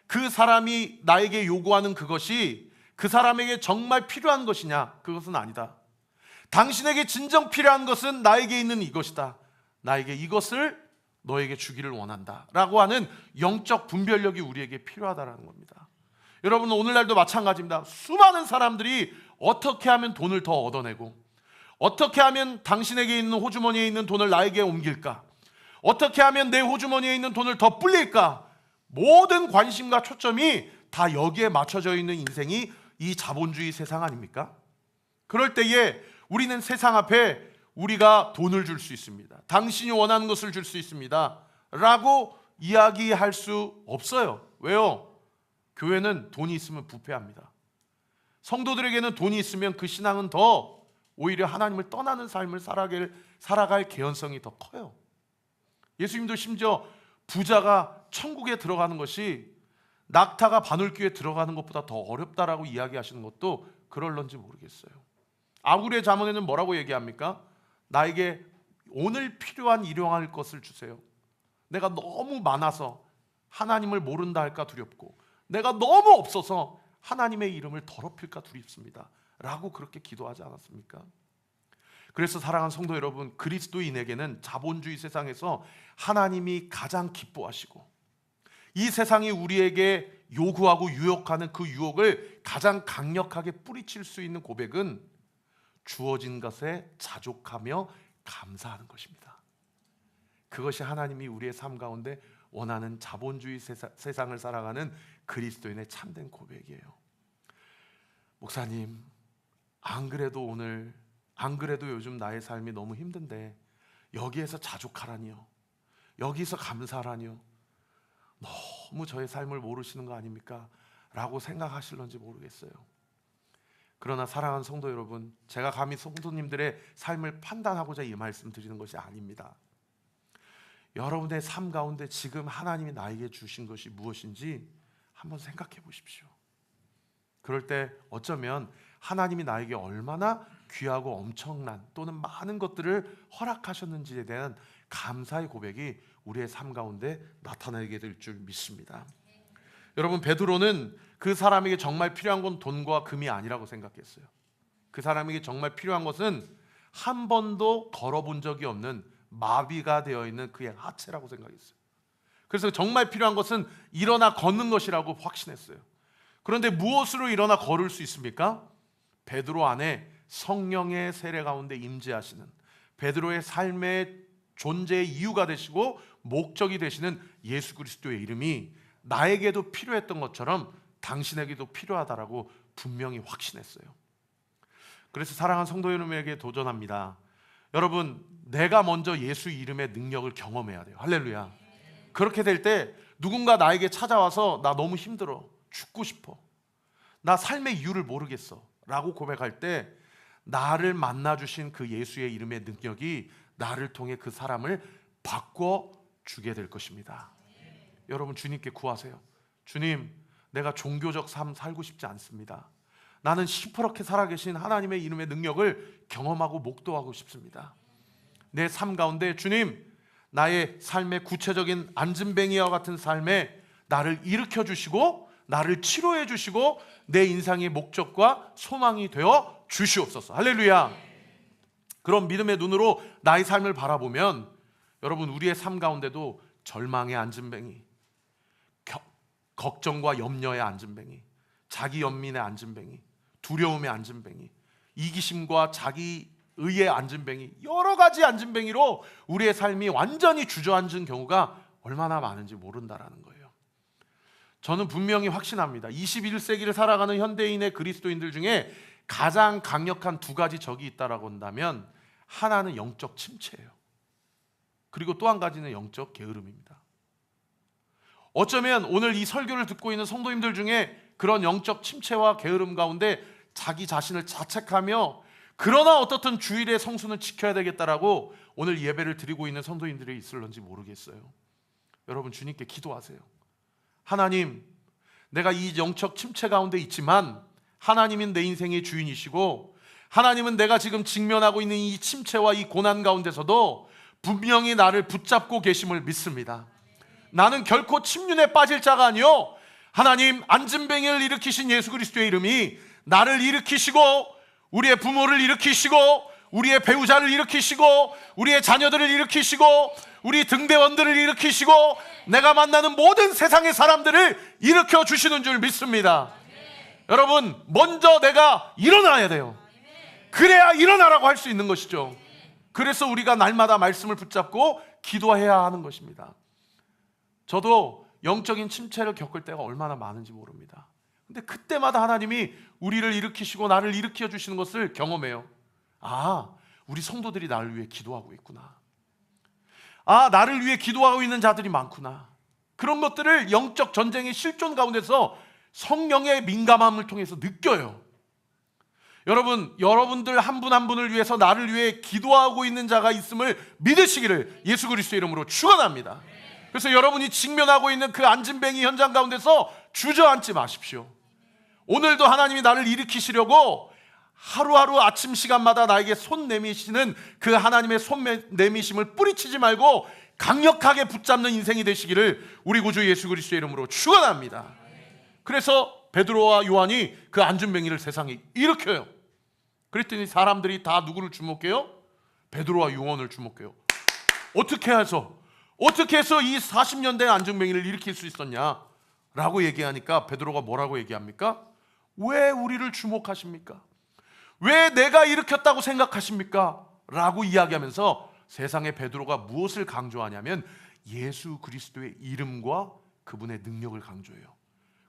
그 사람이 나에게 요구하는 그것이 그 사람에게 정말 필요한 것이냐? 그것은 아니다. 당신에게 진정 필요한 것은 나에게 있는 이것이다, 나에게 이것을 너에게 주기를 원한다 라고 하는 영적 분별력이 우리에게 필요하다는 겁니다. 여러분, 오늘날도 마찬가지입니다. 수많은 사람들이 어떻게 하면 돈을 더 얻어내고, 어떻게 하면 당신에게 있는 호주머니에 있는 돈을 나에게 옮길까, 어떻게 하면 내 호주머니에 있는 돈을 더 불릴까, 모든 관심과 초점이 다 여기에 맞춰져 있는 인생이 이 자본주의 세상 아닙니까? 그럴 때에 우리는 세상 앞에 우리가 돈을 줄 수 있습니다, 당신이 원하는 것을 줄 수 있습니다 라고 이야기할 수 없어요. 왜요? 교회는 돈이 있으면 부패합니다. 성도들에게는 돈이 있으면 그 신앙은 더 오히려 하나님을 떠나는 삶을 살아갈 개연성이 더 커요. 예수님도 심지어 부자가 천국에 들어가는 것이 낙타가 바늘귀에 들어가는 것보다 더 어렵다라고 이야기하시는 것도 그럴런지 모르겠어요. 아구리의 잠언에는 뭐라고 얘기합니까? 나에게 오늘 필요한 일용할 것을 주세요. 내가 너무 많아서 하나님을 모른다 할까 두렵고, 내가 너무 없어서 하나님의 이름을 더럽힐까 두렵습니다 라고 그렇게 기도하지 않았습니까? 그래서 사랑하는 성도 여러분, 그리스도인에게는 자본주의 세상에서 하나님이 가장 기뻐하시고, 이 세상이 우리에게 요구하고 유혹하는 그 유혹을 가장 강력하게 뿌리칠 수 있는 고백은 주어진 것에 자족하며 감사하는 것입니다. 그것이 하나님이 우리의 삶 가운데 원하는 자본주의 세상을 살아가는 그리스도인의 참된 고백이에요. 목사님, 안 그래도 요즘 나의 삶이 너무 힘든데 여기에서 자족하라니요, 여기서 감사하라니요, 너무 저의 삶을 모르시는 거 아닙니까? 라고 생각하실런지 모르겠어요. 그러나 사랑하는 성도 여러분, 제가 감히 성도님들의 삶을 판단하고자 이 말씀 드리는 것이 아닙니다. 여러분의 삶 가운데 지금 하나님이 나에게 주신 것이 무엇인지 한번 생각해 보십시오. 그럴 때 어쩌면 하나님이 나에게 얼마나 귀하고 엄청난 또는 많은 것들을 허락하셨는지에 대한 감사의 고백이 우리의 삶 가운데 나타나게 될 줄 믿습니다. 여러분, 베드로는 그 사람에게 정말 필요한 건 돈과 금이 아니라고 생각했어요. 그 사람에게 정말 필요한 것은 한 번도 걸어본 적이 없는 마비가 되어 있는 그의 하체라고 생각했어요. 그래서 정말 필요한 것은 일어나 걷는 것이라고 확신했어요. 그런데 무엇으로 일어나 걸을 수 있습니까? 베드로 안에 성령의 세례 가운데 임재하시는, 베드로의 삶의 존재의 이유가 되시고 목적이 되시는 예수 그리스도의 이름이 나에게도 필요했던 것처럼 당신에게도 필요하다라고 분명히 확신했어요. 그래서 사랑하는 성도 여러분에게 도전합니다. 여러분, 내가 먼저 예수 이름의 능력을 경험해야 돼요. 할렐루야. 그렇게 될 때 누군가 나에게 찾아와서 나 너무 힘들어, 죽고 싶어, 나 삶의 이유를 모르겠어 라고 고백할 때 나를 만나주신 그 예수의 이름의 능력이 나를 통해 그 사람을 바꿔주게 될 것입니다. 여러분, 주님께 구하세요. 주님, 내가 종교적 삶 살고 싶지 않습니다. 나는 시퍼렇게 살아계신 하나님의 이름의 능력을 경험하고 목도하고 싶습니다. 내 삶 가운데 주님, 나의 삶의 구체적인 안진뱅이와 같은 삶에 나를 일으켜 주시고 나를 치료해 주시고 내 인생의 목적과 소망이 되어 주시옵소서. 할렐루야. 그런 믿음의 눈으로 나의 삶을 바라보면 여러분, 우리의 삶 가운데도 절망의 안진뱅이, 걱정과 염려의 안진뱅이, 자기 연민의 안진뱅이, 두려움의 안진뱅이, 이기심과 자기의의 안진뱅이, 여러 가지 안진뱅이로 우리의 삶이 완전히 주저앉은 경우가 얼마나 많은지 모른다라는 거예요. 저는 분명히 확신합니다. 21세기를 살아가는 현대인의 그리스도인들 중에 가장 강력한 두 가지 적이 있다라고 한다면 하나는 영적 침체예요. 그리고 또 한 가지는 영적 게으름입니다. 어쩌면 오늘 이 설교를 듣고 있는 성도님들 중에 그런 영적 침체와 게으름 가운데 자기 자신을 자책하며 그러나 어떻든 주일의 성수는 지켜야 되겠다라고 오늘 예배를 드리고 있는 성도님들이 있을런지 모르겠어요. 여러분, 주님께 기도하세요. 하나님, 내가 이 영적 침체 가운데 있지만 하나님은 내 인생의 주인이시고 하나님은 내가 지금 직면하고 있는 이 침체와 이 고난 가운데서도 분명히 나를 붙잡고 계심을 믿습니다. 나는 결코 침륜에 빠질 자가 아니요, 하나님 안진뱅이를 일으키신 예수 그리스도의 이름이 나를 일으키시고 우리의 부모를 일으키시고 우리의 배우자를 일으키시고 우리의 자녀들을 일으키시고 우리 등대원들을 일으키시고 내가 만나는 모든 세상의 사람들을 일으켜 주시는 줄 믿습니다. 여러분, 먼저 내가 일어나야 돼요. 그래야 일어나라고 할 수 있는 것이죠. 그래서 우리가 날마다 말씀을 붙잡고 기도해야 하는 것입니다. 저도 영적인 침체를 겪을 때가 얼마나 많은지 모릅니다. 근데 그때마다 하나님이 우리를 일으키시고 나를 일으켜 주시는 것을 경험해요. 아, 우리 성도들이 나를 위해 기도하고 있구나. 아, 나를 위해 기도하고 있는 자들이 많구나. 그런 것들을 영적 전쟁의 실존 가운데서 성령의 민감함을 통해서 느껴요. 여러분들 한 분 한 분을 위해서 나를 위해 기도하고 있는 자가 있음을 믿으시기를 예수 그리스도의 이름으로 축원합니다. 그래서 여러분이 직면하고 있는 그 안진뱅이 현장 가운데서 주저앉지 마십시오. 오늘도 하나님이 나를 일으키시려고 하루하루 아침 시간마다 나에게 손 내미시는 그 하나님의 손 내미심을 뿌리치지 말고 강력하게 붙잡는 인생이 되시기를 우리 구주 예수 그리스도의 이름으로 축원합니다. 그래서 베드로와 요한이 그 안진뱅이를 세상에 일으켜요. 그랬더니 사람들이 다 누구를 주목해요? 베드로와 요한을 주목해요. 어떻게 해서 이 40년 된 안진뱅이를 일으킬 수 있었냐? 라고 얘기하니까 베드로가 뭐라고 얘기합니까? 왜 우리를 주목하십니까? 왜 내가 일으켰다고 생각하십니까? 라고 이야기하면서 세상에 베드로가 무엇을 강조하냐면 예수 그리스도의 이름과 그분의 능력을 강조해요.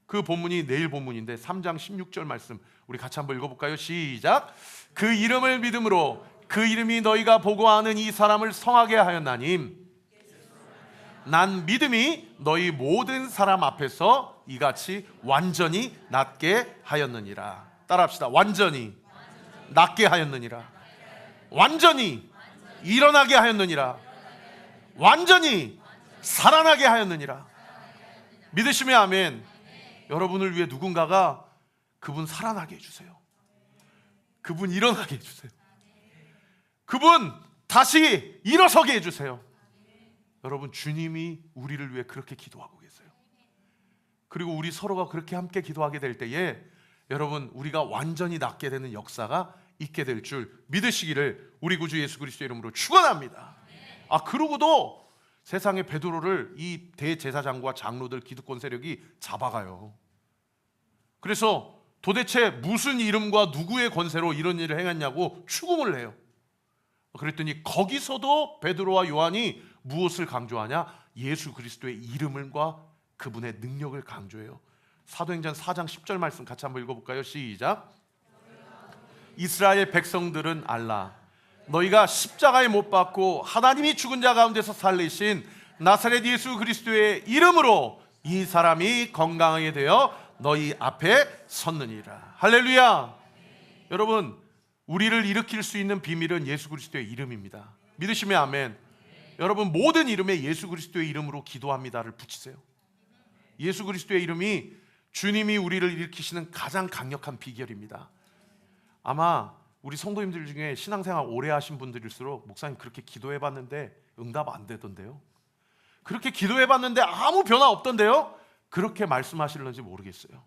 그 본문이 내일 본문인데 3장 16절 말씀 우리 같이 한번 읽어볼까요? 시작. 그 이름을 믿음으로 그 이름이 너희가 보고 아는 이 사람을 성하게 하였나니 난 믿음이 너희 모든 사람 앞에서 이같이 완전히 낫게 하였느니라. 따라합시다. 완전히 낫게 하였느니라. 완전히 일어나게 하였느니라. 완전히 살아나게 하였느니라. 믿으시면 아멘. 여러분을 위해 누군가가 그분 살아나게 해주세요. 그분 일어나게 해주세요. 그분 다시 일어서게 해주세요. 여러분, 주님이 우리를 위해 그렇게 기도하고 계세요. 그리고 우리 서로가 그렇게 함께 기도하게 될 때에 여러분, 우리가 완전히 낫게 되는 역사가 있게 될 줄 믿으시기를 우리 구주 예수 그리스도의 이름으로 축원합니다. 그러고도 세상의 베드로를 이 대제사장과 장로들 기득권 세력이 잡아가요. 그래서 도대체 무슨 이름과 누구의 권세로 이런 일을 행했냐고 추궁을 해요. 그랬더니 거기서도 베드로와 요한이 무엇을 강조하냐? 예수 그리스도의 이름과 그분의 능력을 강조해요. 사도행전 4장 10절 말씀 같이 한번 읽어볼까요? 시작. 이스라엘 백성들은 알라. 너희가 십자가에 못 박고 하나님이 죽은 자 가운데서 살리신 나사렛 예수 그리스도의 이름으로 이 사람이 건강하게 되어 너희 앞에 섰느니라. 할렐루야. 여러분, 우리를 일으킬 수 있는 비밀은 예수 그리스도의 이름입니다. 믿으시면 아멘. 여러분, 모든 이름에 예수 그리스도의 이름으로 기도합니다를 붙이세요. 예수 그리스도의 이름이 주님이 우리를 일으키시는 가장 강력한 비결입니다. 아마 우리 성도님들 중에 신앙생활 오래 하신 분들일수록 목사님 그렇게 기도해봤는데 응답 안 되던데요, 그렇게 기도해봤는데 아무 변화 없던데요, 그렇게 말씀하실런지 모르겠어요.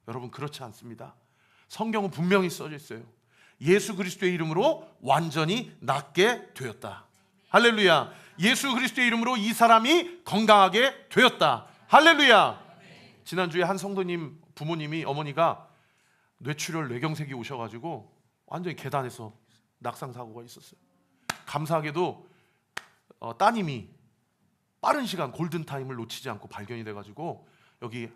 여러분, 그렇지 않습니다. 성경은 분명히 써져 있어요. 예수 그리스도의 이름으로 완전히 낫게 되었다. 할렐루야. 예수 그리스도의 이름으로 이 사람이 건강하게 되었다. 할렐루야. 지난주에 한 성도님 부모님이, 어머니가 뇌출혈 뇌경색이 오셔가지고 완전히 계단에서 낙상사고가 있었어요. 감사하게도 따님이 빠른 시간 골든타임을 놓치지 않고 발견이 돼가지고 여기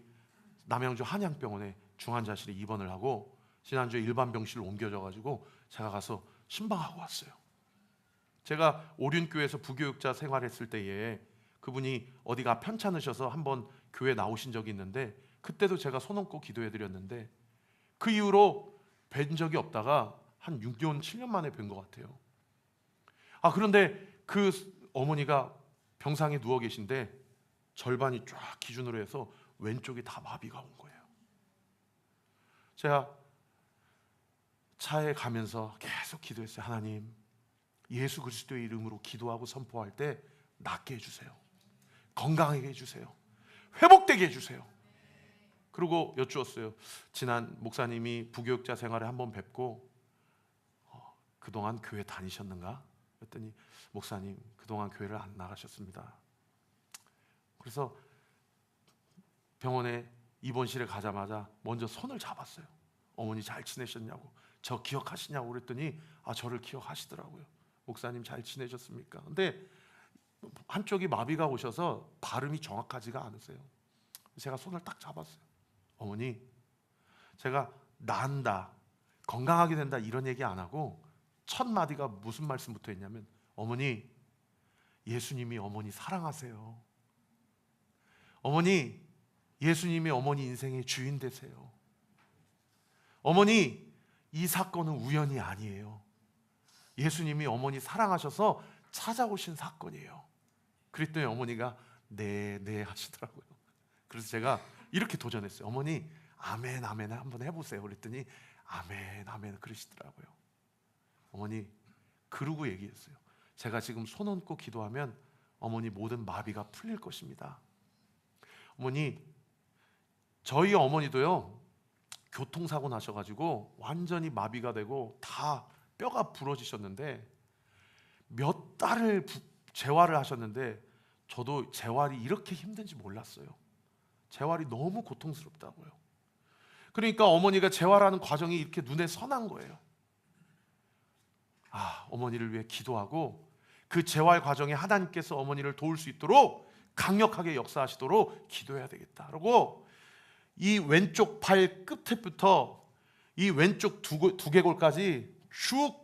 남양주 한양병원에 중환자실에 입원을 하고 지난주에 일반 병실로 옮겨져가지고 제가 가서 신방하고 왔어요. 제가 오륜교회에서 부교육자 생활했을 때에 그분이 어디가 편찮으셔서 한번 교회 나오신 적이 있는데 그때도 제가 손 얹고 기도해드렸는데 그 이후로 뵌 적이 없다가 한 6년, 7년 만에 뵌 것 같아요. 그런데 그 어머니가 병상에 누워 계신데 절반이 쫙 기준으로 해서 왼쪽이 다 마비가 온 거예요. 제가 차에 가면서 계속 기도했어요. 하나님, 예수 그리스도의 이름으로 기도하고 선포할 때 낫게 해주세요. 건강하게 해주세요. 회복되게 해주세요. 그리고 여쭈었어요. 지난 목사님이 부교육자 생활에 한번 뵙고 그동안 교회 다니셨는가? 그랬더니 목사님 그동안 교회를 안 나가셨습니다. 그래서 병원에 입원실에 가자마자 먼저 손을 잡았어요. 어머니 잘 지내셨냐고, 저 기억하시냐고 그랬더니 저를 기억하시더라고요. 목사님 잘 지내셨습니까? 근데 한쪽이 마비가 오셔서 발음이 정확하지가 않으세요. 제가 손을 딱 잡았어요. 어머니, 제가 나은다, 건강하게 된다 이런 얘기 안 하고 첫 마디가 무슨 말씀부터 했냐면, 어머니, 예수님이 어머니 사랑하세요. 어머니, 예수님이 어머니 인생의 주인 되세요. 어머니, 이 사건은 우연이 아니에요. 예수님이 어머니 사랑하셔서 찾아오신 사건이에요. 그랬더니 어머니가 네 하시더라고요. 그래서 제가 이렇게 도전했어요. 어머니, 아멘 아멘 한번 해보세요. 그랬더니 아멘 그러시더라고요. 어머니, 그러고 얘기했어요. 제가 지금 손 얹고 기도하면 어머니 모든 마비가 풀릴 것입니다. 어머니, 저희 어머니도요, 교통사고 나셔가지고 완전히 마비가 되고 다 뼈가 부러지셨는데 몇 달을 재활을 하셨는데 저도 재활이 이렇게 힘든지 몰랐어요. 재활이 너무 고통스럽다고요. 그러니까 어머니가 재활하는 과정이 이렇게 눈에 선한 거예요. 어머니를 위해 기도하고 그 재활 과정에 하나님께서 어머니를 도울 수 있도록 강력하게 역사하시도록 기도해야 되겠다. 그리고 이 왼쪽 팔 끝에부터 이 왼쪽 두개골까지 쭉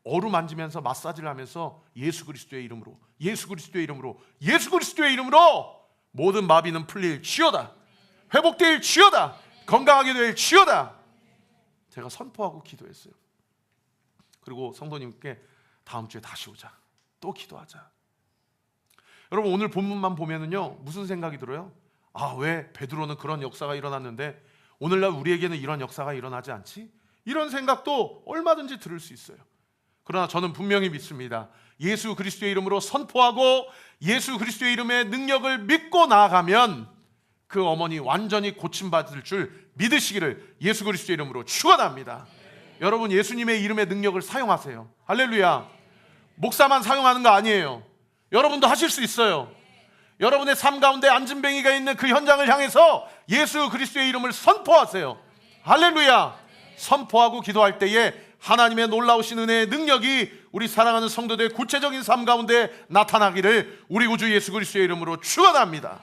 어루만지면서 마사지를 하면서 예수 그리스도의 이름으로, 예수 그리스도의 이름으로, 예수 그리스도의 이름으로 모든 마비는 풀릴 지어다, 회복될 지어다, 건강하게 될 지어다. 제가 선포하고 기도했어요. 그리고 성도님께 다음 주에 다시 오자, 또 기도하자. 여러분, 오늘 본문만 보면은요, 무슨 생각이 들어요? 왜 베드로는 그런 역사가 일어났는데 오늘날 우리에게는 이런 역사가 일어나지 않지? 이런 생각도 얼마든지 들을 수 있어요. 그러나 저는 분명히 믿습니다. 예수 그리스도의 이름으로 선포하고 예수 그리스도의 이름의 능력을 믿고 나아가면 그 어머니 완전히 고침받을 줄 믿으시기를 예수 그리스도의 이름으로 축원합니다. 여러분, 예수님의 이름의 능력을 사용하세요. 할렐루야. 목사만 사용하는 거 아니에요. 여러분도 하실 수 있어요. 여러분의 삶 가운데 안진뱅이가 있는 그 현장을 향해서 예수 그리스도의 이름을 선포하세요. 할렐루야. 선포하고 기도할 때에 하나님의 놀라우신 은혜의 능력이 우리 사랑하는 성도들의 구체적인 삶 가운데 나타나기를 우리 구주 예수 그리스도의 이름으로 축원합니다.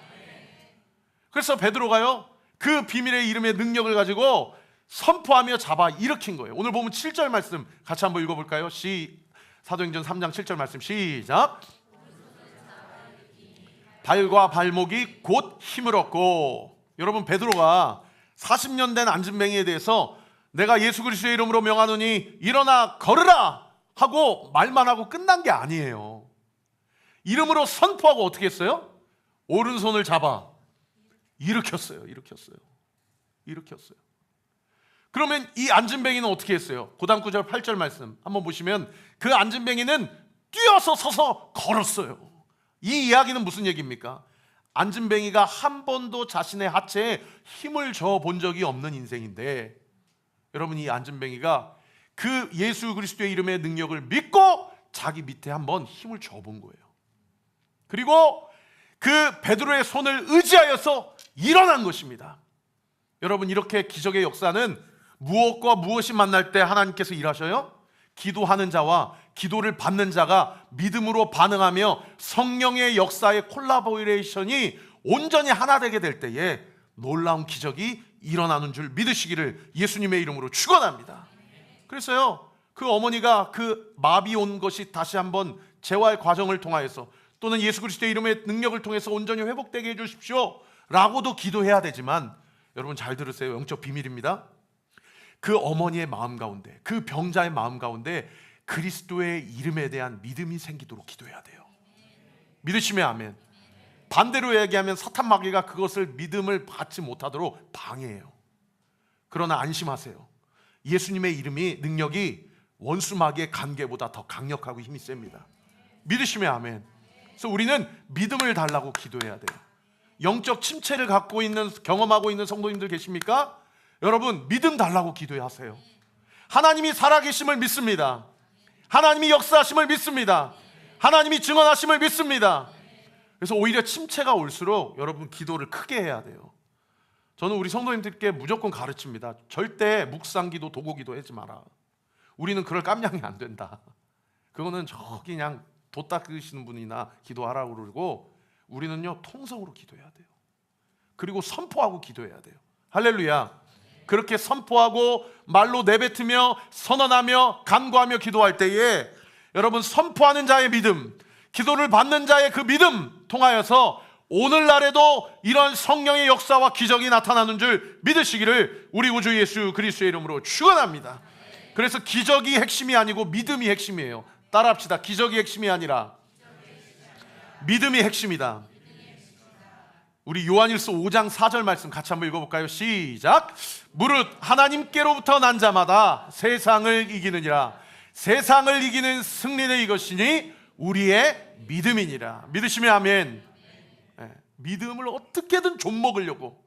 그래서 베드로가요, 그 비밀의 이름의 능력을 가지고 선포하며 잡아 일으킨 거예요. 오늘 보면 7절 말씀 같이 한번 읽어볼까요? 사도행전 3장 7절 말씀 시작. 발과 발목이 곧 힘을 얻고. 여러분, 베드로가 40년 된 안진뱅이에 대해서 내가 예수 그리스도의 이름으로 명하노니 일어나 걸으라 하고 말만 하고 끝난 게 아니에요. 이름으로 선포하고 어떻게 했어요? 오른손을 잡아 일으켰어요. 그러면 이 안진뱅이는 어떻게 했어요? 고단 9절 8절 말씀 한번 보시면 그 안진뱅이는 뛰어서 서서 걸었어요. 이 이야기는 무슨 얘기입니까? 안진뱅이가 한 번도 자신의 하체에 힘을 줘 본 적이 없는 인생인데, 여러분, 이 안진뱅이가 그 예수 그리스도의 이름의 능력을 믿고 자기 밑에 한번 힘을 줘 본 거예요. 그리고 그 베드로의 손을 의지하여서 일어난 것입니다. 여러분, 이렇게 기적의 역사는 무엇과 무엇이 만날 때 하나님께서 일하셔요? 기도하는 자와 기도를 받는 자가 믿음으로 반응하며 성령의 역사의 콜라보레이션이 온전히 하나 되게 될 때에 놀라운 기적이 일어나는 줄 믿으시기를 예수님의 이름으로 축원합니다. 그래서요, 그 어머니가 그 마비 온 것이 다시 한번 재활 과정을 통하여서 또는 예수 그리스도의 이름의 능력을 통해서 온전히 회복되게 해주십시오 라고도 기도해야 되지만, 여러분 잘 들으세요. 영적 비밀입니다. 그 어머니의 마음 가운데, 그 병자의 마음 가운데 그리스도의 이름에 대한 믿음이 생기도록 기도해야 돼요. 믿으시면 아멘. 반대로 얘기하면 사탄 마귀가 그것을 믿음을 받지 못하도록 방해해요. 그러나 안심하세요. 예수님의 이름이, 능력이 원수 마귀의 관계보다 더 강력하고 힘이 셉니다. 믿으시면 아멘. 그래서 우리는 믿음을 달라고 기도해야 돼요. 영적 침체를 갖고 있는, 경험하고 있는 성도님들 계십니까? 여러분, 믿음 달라고 기도하세요. 하나님이 살아계심을 믿습니다. 하나님이 역사하심을 믿습니다. 하나님이 증언하심을 믿습니다. 그래서 오히려 침체가 올수록 여러분 기도를 크게 해야 돼요. 저는 우리 성도님들께 무조건 가르칩니다. 절대 묵상기도 도구기도 하지 마라. 우리는 그럴 깜냥이 안 된다. 그거는 저기 그냥 돛 닦으시는 분이나 기도하라고 그러고, 우리는요 통성으로 기도해야 돼요. 그리고 선포하고 기도해야 돼요. 할렐루야. 그렇게 선포하고 말로 내뱉으며 선언하며 간구하며 기도할 때에 여러분, 선포하는 자의 믿음, 기도를 받는 자의 그 믿음 통하여서 오늘날에도 이런 성령의 역사와 기적이 나타나는 줄 믿으시기를 우리 구주 예수 그리스도의 이름으로 축원합니다. 그래서 기적이 핵심이 아니고 믿음이 핵심이에요. 따라합시다. 기적이 핵심이 아니라 믿음이 핵심이다. 우리 요한일서 5장 4절 말씀 같이 한번 읽어볼까요? 시작. 무릇 하나님께로부터 난 자마다 세상을 이기느니라. 세상을 이기는 승리는 이것이니 우리의 믿음이니라. 믿으시면 아멘. 네. 믿음을 어떻게든 좀먹으려고,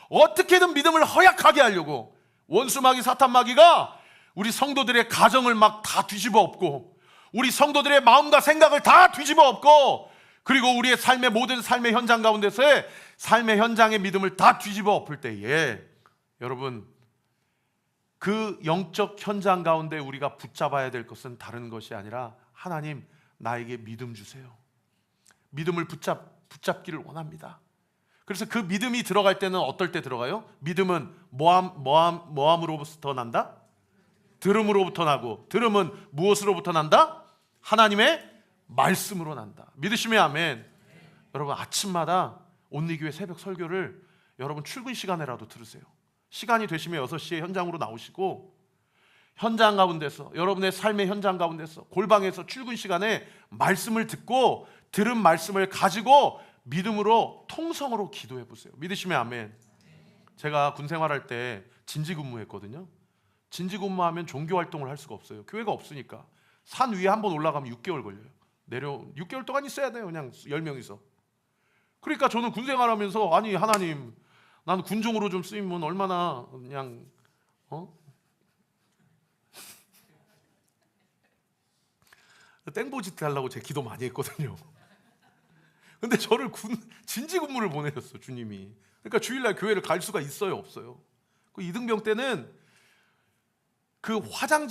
어떻게든 믿음을 허약하게 하려고 원수 마귀, 사탄 마귀가 우리 성도들의 가정을 막 다 뒤집어 엎고, 우리 성도들의 마음과 생각을 다 뒤집어 엎고, 그리고 우리의 삶의 모든 삶의 현장 가운데서의 삶의 현장의 믿음을 다 뒤집어 엎을 때에 여러분, 그 영적 현장 가운데 우리가 붙잡아야 될 것은 다른 것이 아니라, 하나님 나에게 믿음 주세요. 믿음을 붙잡기를 원합니다. 그래서 그 믿음이 들어갈 때는 어떨 때 들어가요? 믿음은 뭐함으로부터 난다? 들음으로부터 나고, 들음은 무엇으로부터 난다? 하나님의 말씀으로 난다. 믿으시면 아멘. 여러분, 아침마다 온리교회 새벽 설교를 여러분 출근 시간에라도 들으세요. 시간이 되시면 6시에 현장으로 나오시고, 현장 가운데서, 여러분의 삶의 현장 가운데서, 골방에서 출근 시간에 말씀을 듣고 들은 말씀을 가지고 믿음으로 통성으로 기도해 보세요. 믿으시면 아멘. 제가 군 생활할 때 진지 근무했거든요. 진지 근무하면 종교 활동을 할 수가 없어요. 교회가 없으니까. 산 위에 한번 올라가면 6개월 걸려요. 6개월 동안 있어야 돼요. 그냥 10명이서. 그러니까 저는 군 생활하면서, 아니 하나님, 나는 군종으로 좀 쓰이면 얼마나 그냥 땡보짓 하려고 제 기도 많이 했거든요. 근데 저를 진지 근무를 보내셨어, 주님이. 그러니까 주일날 교회를 갈 수가 있어요, 없어요? 그 이등병 때는 그 화장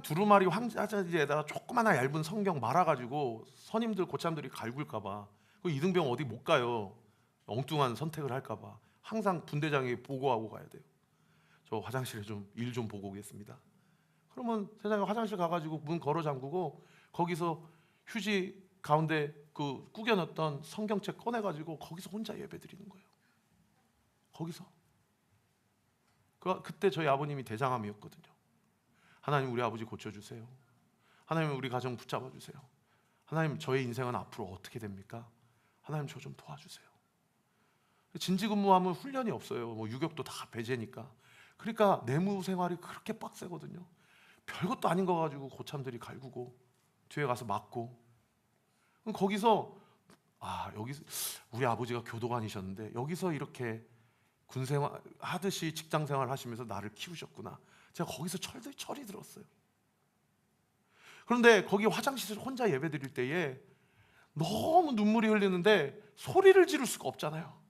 두루마리 화장지에다가 조그마한 얇은 성경 말아가지고 선임들 고참들이 갈굴까봐 그 이등병 어디 못 가요. 엉뚱한 선택을 할까봐 항상 분대장에게 보고하고 가야 돼요. 저 화장실에 좀 일 좀 보고 오겠습니다. 그러면 세상에 화장실 가가지고 문 걸어 잠그고 거기서 휴지 가운데 그 구겨놨던 성경책 꺼내가지고 거기서 혼자 예배 드리는 거예요. 거기서. 그때 저희 아버님이 대장암이었거든요. 하나님 우리 아버지 고쳐주세요. 하나님 우리 가정 붙잡아 주세요. 하나님 저의 인생은 앞으로 어떻게 됩니까? 하나님 저 좀 도와주세요. 진지근무하면 훈련이 없어요. 뭐 유격도 다 배제니까. 그러니까 내무 생활이 그렇게 빡세거든요. 별것도 아닌 거 가지고 고참들이 갈구고 뒤에 가서 맞고. 그럼 거기서 여기 우리 아버지가 교도관이셨는데 여기서 이렇게 군생활 하듯이 직장생활 하시면서 나를 키우셨구나. 제가 거기서 철이 들었어요. 그런데 거기 화장실에서 혼자 예배 드릴 때에 너무 눈물이 흘리는데 소리를 지를 수가 없잖아요.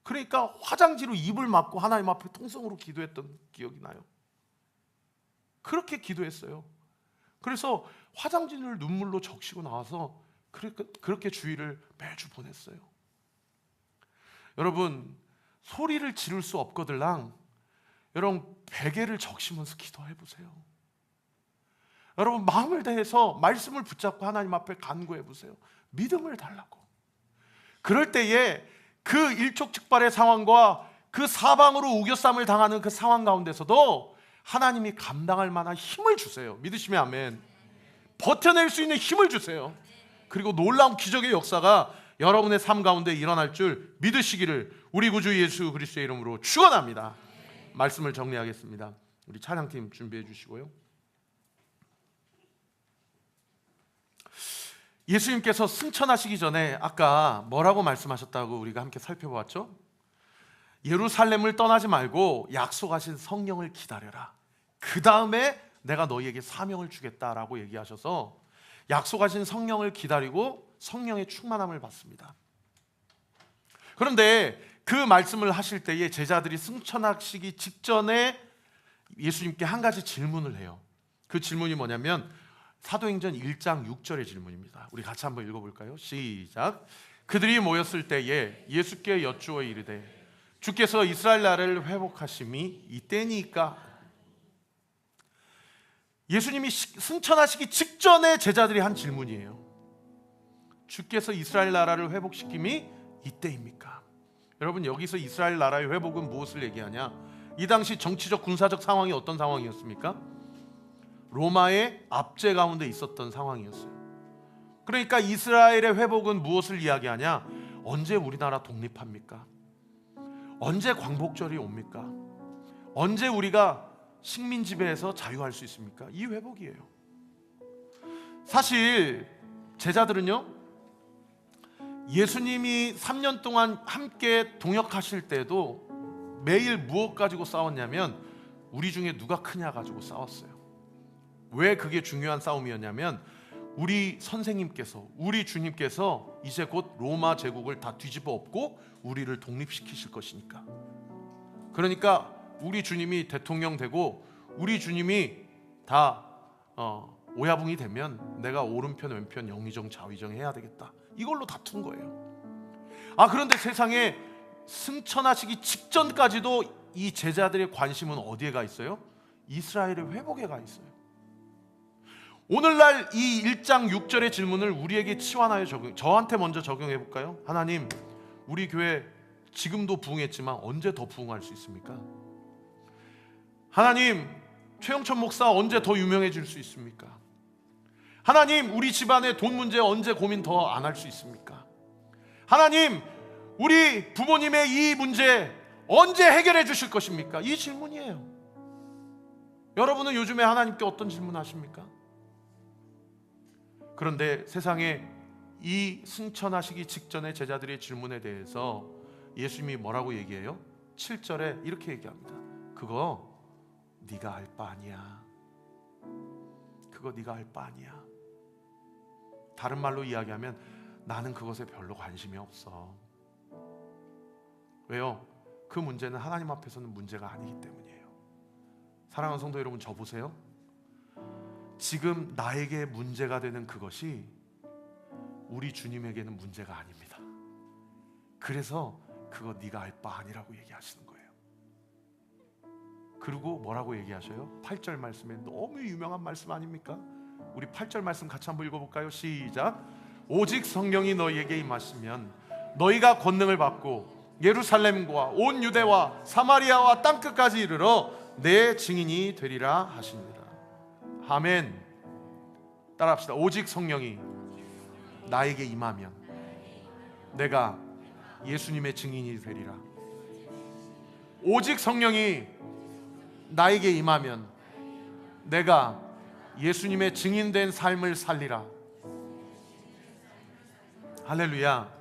그러니까 화장지로 입을 막고 하나님 앞에 통성으로 기도했던 기억이 나요. 그렇게 기도했어요. 그래서 화장지를 눈물로 적시고 나와서 그렇게 주일을 매주 보냈어요. 여러분, 소리를 지를 수 없거들랑 여러분 베개를 적시면서 기도해 보세요. 여러분 마음을 다해서 말씀을 붙잡고 하나님 앞에 간구해 보세요. 믿음을 달라고. 그럴 때에 그 일촉즉발의 상황과 그 사방으로 우겨쌈을 당하는 그 상황 가운데서도 하나님이 감당할 만한 힘을 주세요. 믿으시면 아멘. 버텨낼 수 있는 힘을 주세요. 그리고 놀라운 기적의 역사가 여러분의 삶 가운데 일어날 줄 믿으시기를 우리 구주 예수 그리스도의 이름으로 축원합니다. 말씀을 정리하겠습니다. 우리 찬양팀 준비해 주시고요. 예수님께서 승천하시기 전에 아까 뭐라고 말씀하셨다고 우리가 함께 살펴보았죠? 예루살렘을 떠나지 말고 약속하신 성령을 기다려라. 그 다음에 내가 너희에게 사명을 주겠다라고 얘기하셔서 약속하신 성령을 기다리고 성령의 충만함을 받습니다. 그런데 그 말씀을 하실 때에 제자들이 승천하시기 직전에 예수님께 한 가지 질문을 해요. 그 질문이 뭐냐면 사도행전 1장 6절의 질문입니다. 우리 같이 한번 읽어볼까요? 시작. 그들이 모였을 때에 예수께 여쭈어 이르되 주께서 이스라엘 나라를 회복하심이 이때니까. 예수님이 승천하시기 직전에 제자들이 한 질문이에요. 주께서 이스라엘 나라를 회복시킴이 이때입니까? 여러분 여기서 이스라엘 나라의 회복은 무엇을 얘기하냐? 이 당시 정치적 군사적 상황이 어떤 상황이었습니까? 로마의 압제 가운데 있었던 상황이었어요. 그러니까 이스라엘의 회복은 무엇을 이야기하냐? 언제 우리나라 독립합니까? 언제 광복절이 옵니까? 언제 우리가 식민 지배에서 자유할 수 있습니까? 이 회복이에요. 사실 제자들은요, 예수님이 3년 동안 함께 동역하실 때도 매일 무엇 가지고 싸웠냐면 우리 중에 누가 크냐 가지고 싸웠어요. 왜 그게 중요한 싸움이었냐면 우리 선생님께서, 우리 주님께서 이제 곧 로마 제국을 다 뒤집어 엎고 우리를 독립시키실 것이니까. 그러니까 우리 주님이 대통령 되고 우리 주님이 다 오야붕이 되면 내가 오른편 왼편 영의정 좌의정 해야 되겠다. 이걸로 다툰 거예요. 그런데 세상에 승천하시기 직전까지도 이 제자들의 관심은 어디에 가 있어요? 이스라엘의 회복에 가 있어요. 오늘날 이 1장 6절의 질문을 우리에게 치환하여 저한테 먼저 적용해 볼까요? 하나님, 우리 교회 지금도 부흥했지만 언제 더 부흥할 수 있습니까? 하나님, 최영천 목사 언제 더 유명해질 수 있습니까? 하나님, 우리 집안의 돈 문제 언제 고민 더 안 할 수 있습니까? 하나님, 우리 부모님의 이 문제 언제 해결해 주실 것입니까? 이 질문이에요. 여러분은 요즘에 하나님께 어떤 질문 하십니까? 그런데 세상에 이 승천하시기 직전의 제자들의 질문에 대해서 예수님이 뭐라고 얘기해요? 7절에 이렇게 얘기합니다. 그거 네가 알 바 아니야. 그거 네가 알 바 아니야. 다른 말로 이야기하면 나는 그것에 별로 관심이 없어. 왜요? 그 문제는 하나님 앞에서는 문제가 아니기 때문이에요. 사랑하는 성도 여러분, 저 보세요. 지금 나에게 문제가 되는 그것이 우리 주님에게는 문제가 아닙니다. 그래서 그거 네가 알 바 아니라고 얘기하시는 거예요. 그리고 뭐라고 얘기하셔요? 8절 말씀에 너무 유명한 말씀 아닙니까? 우리 8절 말씀 같이 한번 읽어볼까요? 시작. 오직 성령이 너희에게 임하시면 너희가 권능을 받고 예루살렘과 온 유대와 사마리아와 땅끝까지 이르러 내 증인이 되리라 하시니라. 아멘. 따라합시다. 오직 성령이 나에게 임하면 내가 예수님의 증인이 되리라. 오직 성령이 나에게 임하면 내가 예수님의 증인된 삶을 살리라. 할렐루야.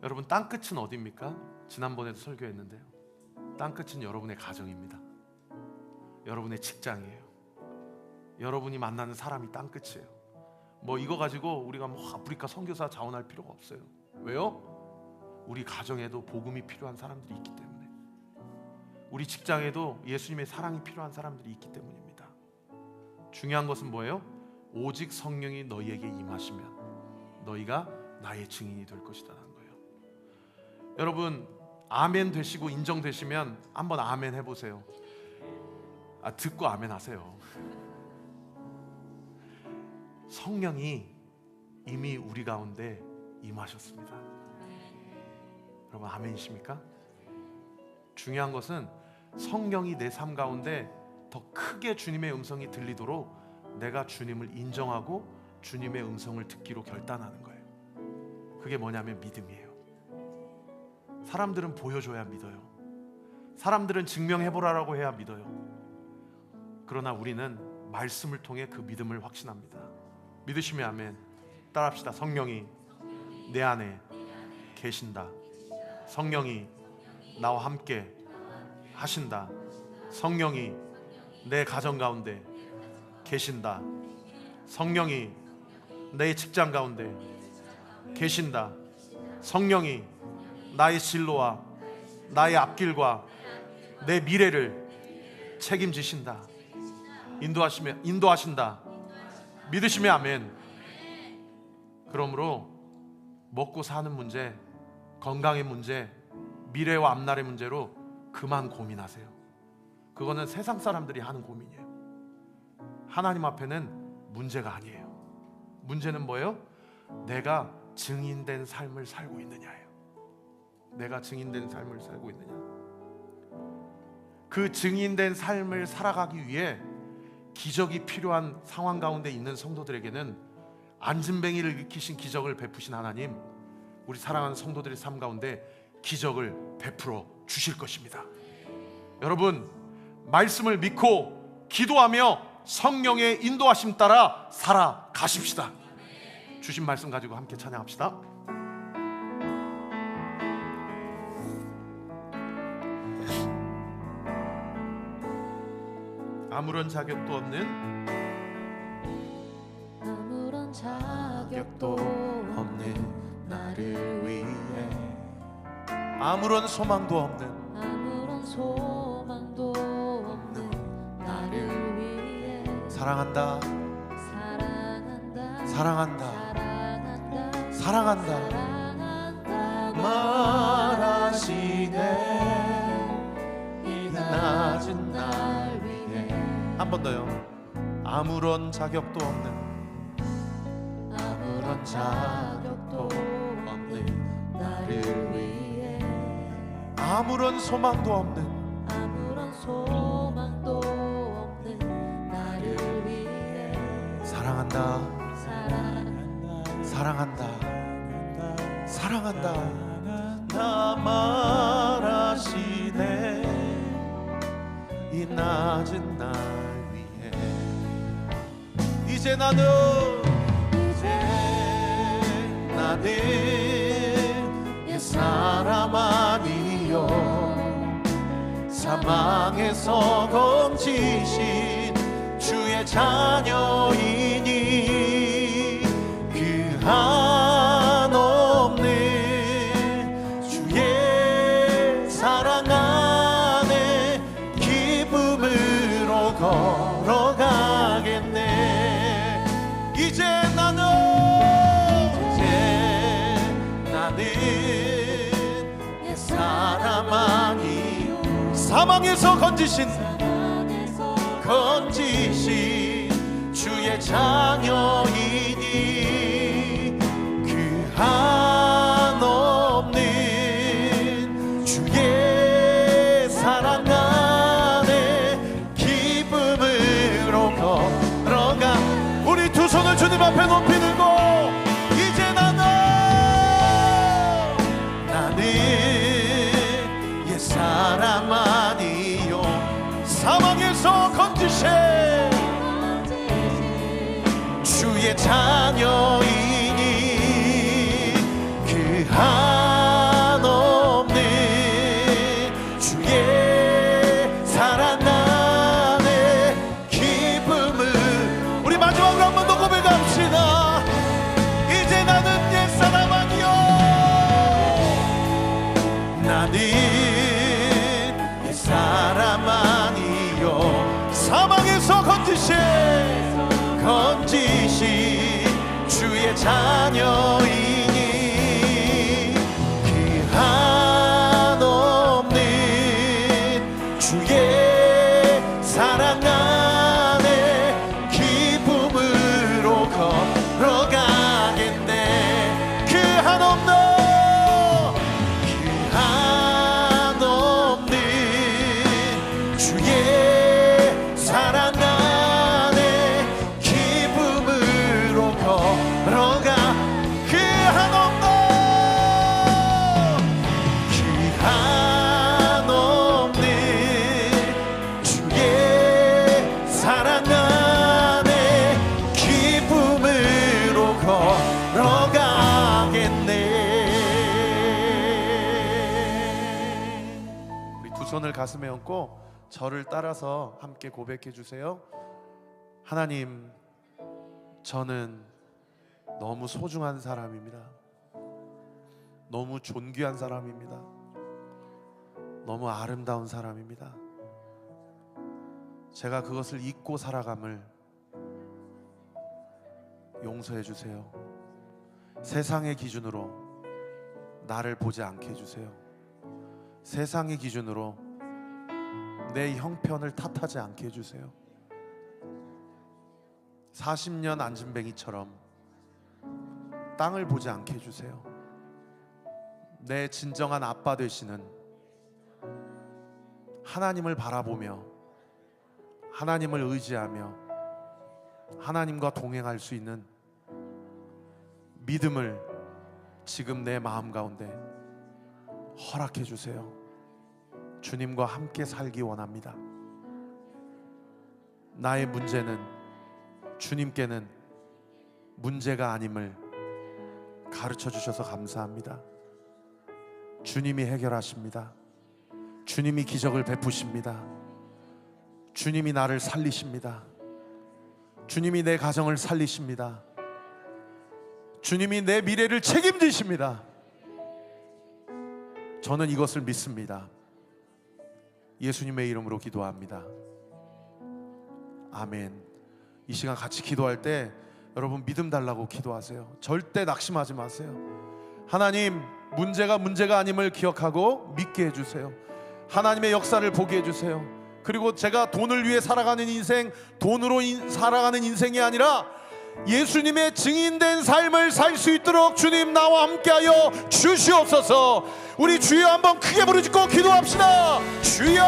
여러분, 땅끝은 어디입니까? 지난번에도 설교했는데요, 땅끝은 여러분의 가정입니다. 여러분의 직장이에요. 여러분이 만나는 사람이 땅끝이에요. 뭐 이거 가지고 우리가 뭐 아프리카 선교사 자원할 필요가 없어요. 왜요? 우리 가정에도 복음이 필요한 사람들이 있기 때문에, 우리 직장에도 예수님의 사랑이 필요한 사람들이 있기 때문입니다. 중요한 것은 뭐예요? 오직 성령이 너희에게 임하시면 너희가 나의 증인이 될 것이다 라는 거예요. 여러분, 아멘 되시고 인정되시면 한번 아멘 해보세요. 듣고 아멘 하세요. 성령이 이미 우리 가운데 임하셨습니다. 여러분, 아멘이십니까? 중요한 것은 성령이 내 삶 가운데 더 크게 주님의 음성이 들리도록 내가 주님을 인정하고 주님의 음성을 듣기로 결단하는 거예요. 그게 뭐냐면 믿음이에요. 사람들은 보여줘야 믿어요. 사람들은 증명해보라라고 해야 믿어요. 그러나 우리는 말씀을 통해 그 믿음을 확신합니다. 믿으시면 아멘. 따라합시다. 성령이 내 안에 계신다. 성령이 나와 함께 하신다. 성령이 내 가정 가운데 계신다. 성령이 내 직장 가운데 계신다. 성령이 나의 진로와 나의 앞길과 내 미래를 책임지신다. 인도하신다. 믿으시면 아멘. 그러므로 먹고 사는 문제, 건강의 문제, 미래와 앞날의 문제로 그만 고민하세요. 그거는 세상 사람들이 하는 고민이에요. 하나님 앞에는 문제가 아니에요. 문제는 뭐예요? 내가 증인된 삶을 살고 있느냐예요. 내가 증인된 삶을 살고 있느냐. 그 증인된 삶을 살아가기 위해 기적이 필요한 상황 가운데 있는 성도들에게는 안진뱅이를 일으키신 기적을 베푸신 하나님, 우리 사랑하는 성도들의 삶 가운데 기적을 베풀어 주실 것입니다. 여러분, 말씀을 믿고 기도하며 성령의 인도하심 따라 살아가십시다. 주신 말씀 가지고 함께 찬양합시다. 아무런 자격도 없는 나를 위해, 아무런 소망도 없는 나를 위해 사랑한다. 말하시네. 이 낮은 날 위해. 한 번 더요. 아무런 자격도 없는 나를 위해, 아무런 소망도 없는 나를 위해 사랑한다. 나 말하시네. 이 낮은 날 위해. 이제 나는 옛사람 아니요, 사망에서 건지신 주의 자녀이니 그 나는 옛사람 아니요 사망에서 건지신 주의 자녀이니 그 한없는 주의 사랑 안에 기쁨으로 걸어가. 우리 두 손을 주님 앞에 높이 들고 이제 나는 옛사람 아니요 사망에서 건지신 주의 자녀이니 그 한없는 주의 사랑 안에 기쁨을. 우리 마지막으로 한 번 더 고백합시다. 이제 나는 옛사람 아니요 나는 옛사람 아니요 사망에서 건지신 주의 자녀이니 그 한없는 주의 사랑 안에 기쁨으로 걸어가겠네. 그 한없는 주의 사랑 안에 기쁨으로 걸어가. 그 한없는 주의 사랑 안에 기쁨으로 걸어가겠네. 우리 두 손을 가슴에 얹고 저를 따라서 함께 고백해 주세요. 하나님, 저는 너무 소중한 사람입니다. 너무 존귀한 사람입니다. 너무 아름다운 사람입니다. 제가 그것을 잊고 살아감을 용서해 주세요. 세상의 기준으로 나를 보지 않게 해주세요. 세상의 기준으로 내 형편을 탓하지 않게 해주세요. 40년 안진뱅이처럼 땅을 보지 않게 해주세요. 내 진정한 아빠 되시는 하나님을 바라보며 하나님을 의지하며 하나님과 동행할 수 있는 믿음을 지금 내 마음 가운데 허락해 주세요. 주님과 함께 살기 원합니다. 나의 문제는 주님께는 문제가 아님을 가르쳐 주셔서 감사합니다. 주님이 해결하십니다. 주님이 기적을 베푸십니다. 주님이 나를 살리십니다. 주님이 내 가정을 살리십니다. 주님이 내 미래를 책임지십니다. 저는 이것을 믿습니다. 예수님의 이름으로 기도합니다. 아멘. 이 시간 같이 기도할 때 여러분 믿음 달라고 기도하세요. 절대 낙심하지 마세요. 하나님, 문제가 아님을 기억하고 믿게 해주세요. 하나님의 역사를 보게 해주세요. 그리고 제가 돈을 위해 살아가는 인생, 돈으로 살아가는 인생이 아니라 예수님의 증인된 삶을 살 수 있도록 주님 나와 함께하여 주시옵소서. 우리 주여 한번 크게 부르짖고 기도합시다. 주여!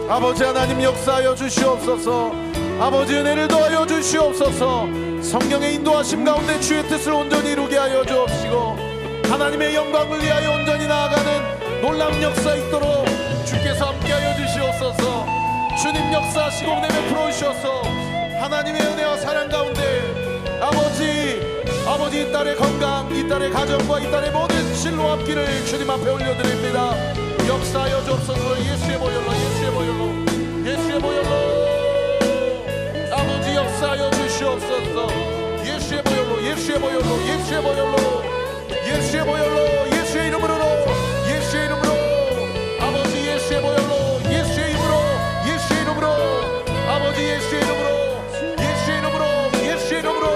아버지 하나님 역사하여 주시옵소서. 아버지 은혜를 더하여 주시옵소서. 성령의 인도하심 가운데 주의 뜻을 온전히 이루게 하여 주옵시고 하나님의 영광을 위하여 온전히 나아가는 놀라운 역사 있도록 주께서 함께하여 주시옵소서. 주님 역사하시고 은혜 베풀어 주셔서 하나님의 은혜와 사랑 가운데 아버지 이 딸의 건강, 이 딸의 가정과 이 딸의 모든 진로 앞길을 주님 앞에 올려드립니다. 역사하여 주옵소서. 예수의 보혈로 예수의 보혈로 아버지 역사하여 주시옵소서. 예수의 보혈로 예수의 이름으로 아버지 예수의 보혈로 예수의 이름으로 아버지 예수의 이름으로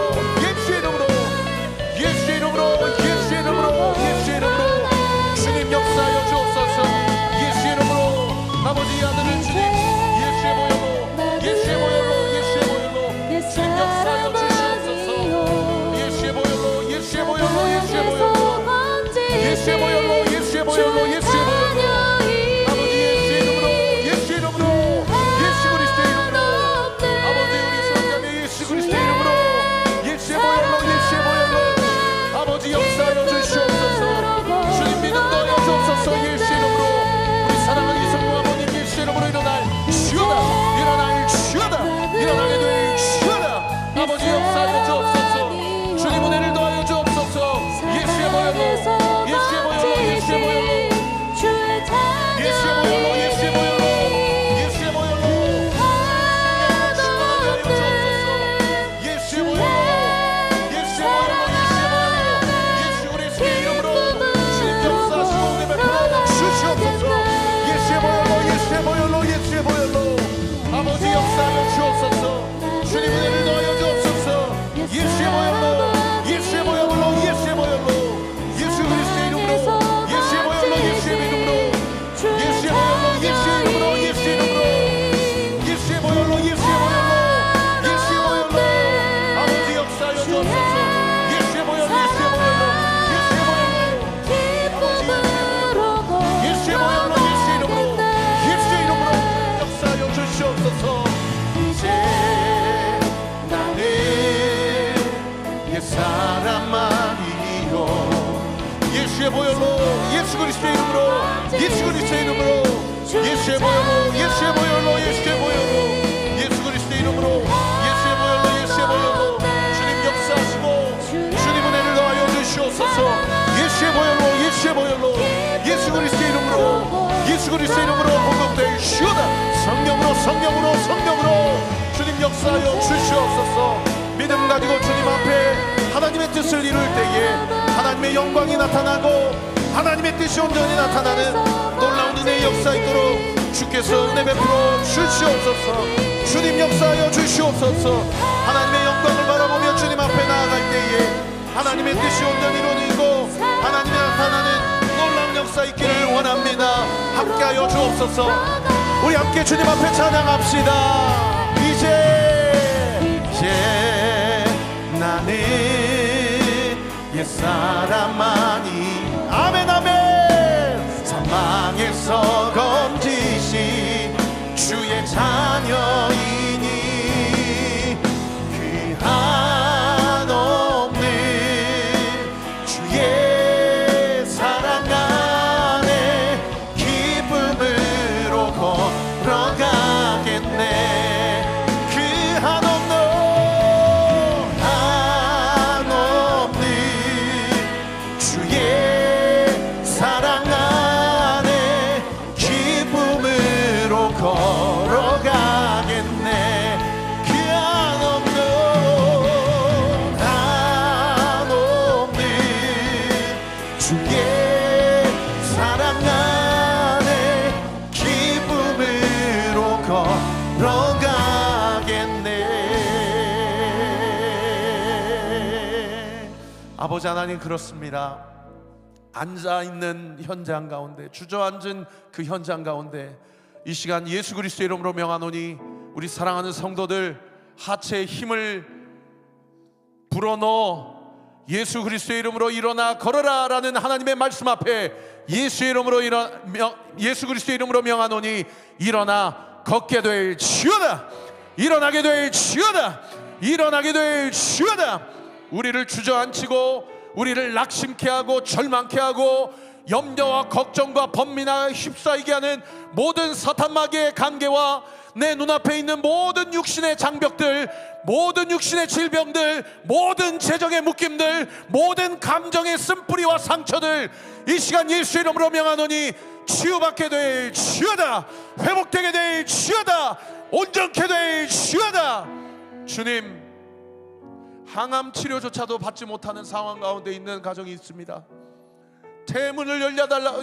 사람만이요 예수의 보혈로 예수 그리스도의 이름으로 예수 그리스도의 이름으로 예수의 보혈로 예수의 보혈로 예수의 보혈로 예수 그리스도의 이름으로 예수의 보혈로 예수의 보혈로 주님 역사하시고 주님 은혜를 더하여 주시옵소서 예수의 보혈로 예수의 보혈로 예수 그리스도의 이름으로 예수 그리스도의 이름으로 공급되시오다 성령으로 성령으로 성령으로 주님 역사하여 주시옵소서 믿음 가지고 주님 앞에 하나님의 뜻을 이룰 때에 하나님의 영광이 나타나고 하나님의 뜻이 온전히 나타나는 놀라운 은혜의 역사 있도록 주께서 은혜 베풀어 주시옵소서 주님 역사하여 주시옵소서 하나님의 영광을 바라보며 주님 앞에 나아갈 때에 하나님의 뜻이 온전히 이루어지고 하나님이 나타나는 놀라운 역사 있기를 원합니다 함께하여 주옵소서 우리 함께 주님 앞에 찬양합시다 이제 나는 옛사람만이 아멘 아멘 사망에서 건지신 주의 자녀이니 그 한없는 주의 사랑 안에 기쁨으로 걸어가겠네 그 한없는 주의 사랑 안에 기쁨으로 걸어가겠네 그 한없는 주의 사랑 안에 기쁨으로 걸어가겠네 아버지 하나님 그렇습니다 앉아있는 현장 가운데 주저앉은 그 현장 가운데 이 시간 예수 그리스도의 이름으로 명하노니 우리 사랑하는 성도들 하체에 힘을 불어넣어 예수 그리스도의 이름으로 일어나 걸어라 라는 하나님의 말씀 앞에 예수 그리스도의 이름으로 명하노니 일어나 걷게 될 지어다 일어나게 될 지어다 일어나게 될 지어다 우리를 주저앉히고 우리를 낙심케 하고 절망케 하고 염려와 걱정과 번민에 휩싸이게 하는 모든 사탄마귀의 관계와 내 눈앞에 있는 모든 육신의 장벽들 모든 육신의 질병들 모든 재정의 묶임들 모든 감정의 쓴뿌리와 상처들 이 시간 예수의 이름으로 명하노니 치유받게 될 지어다 회복되게 될 지어다 온전케 될 지어다 주님 항암 치료조차도 받지 못하는 상황 가운데 있는 가정이 있습니다 태문을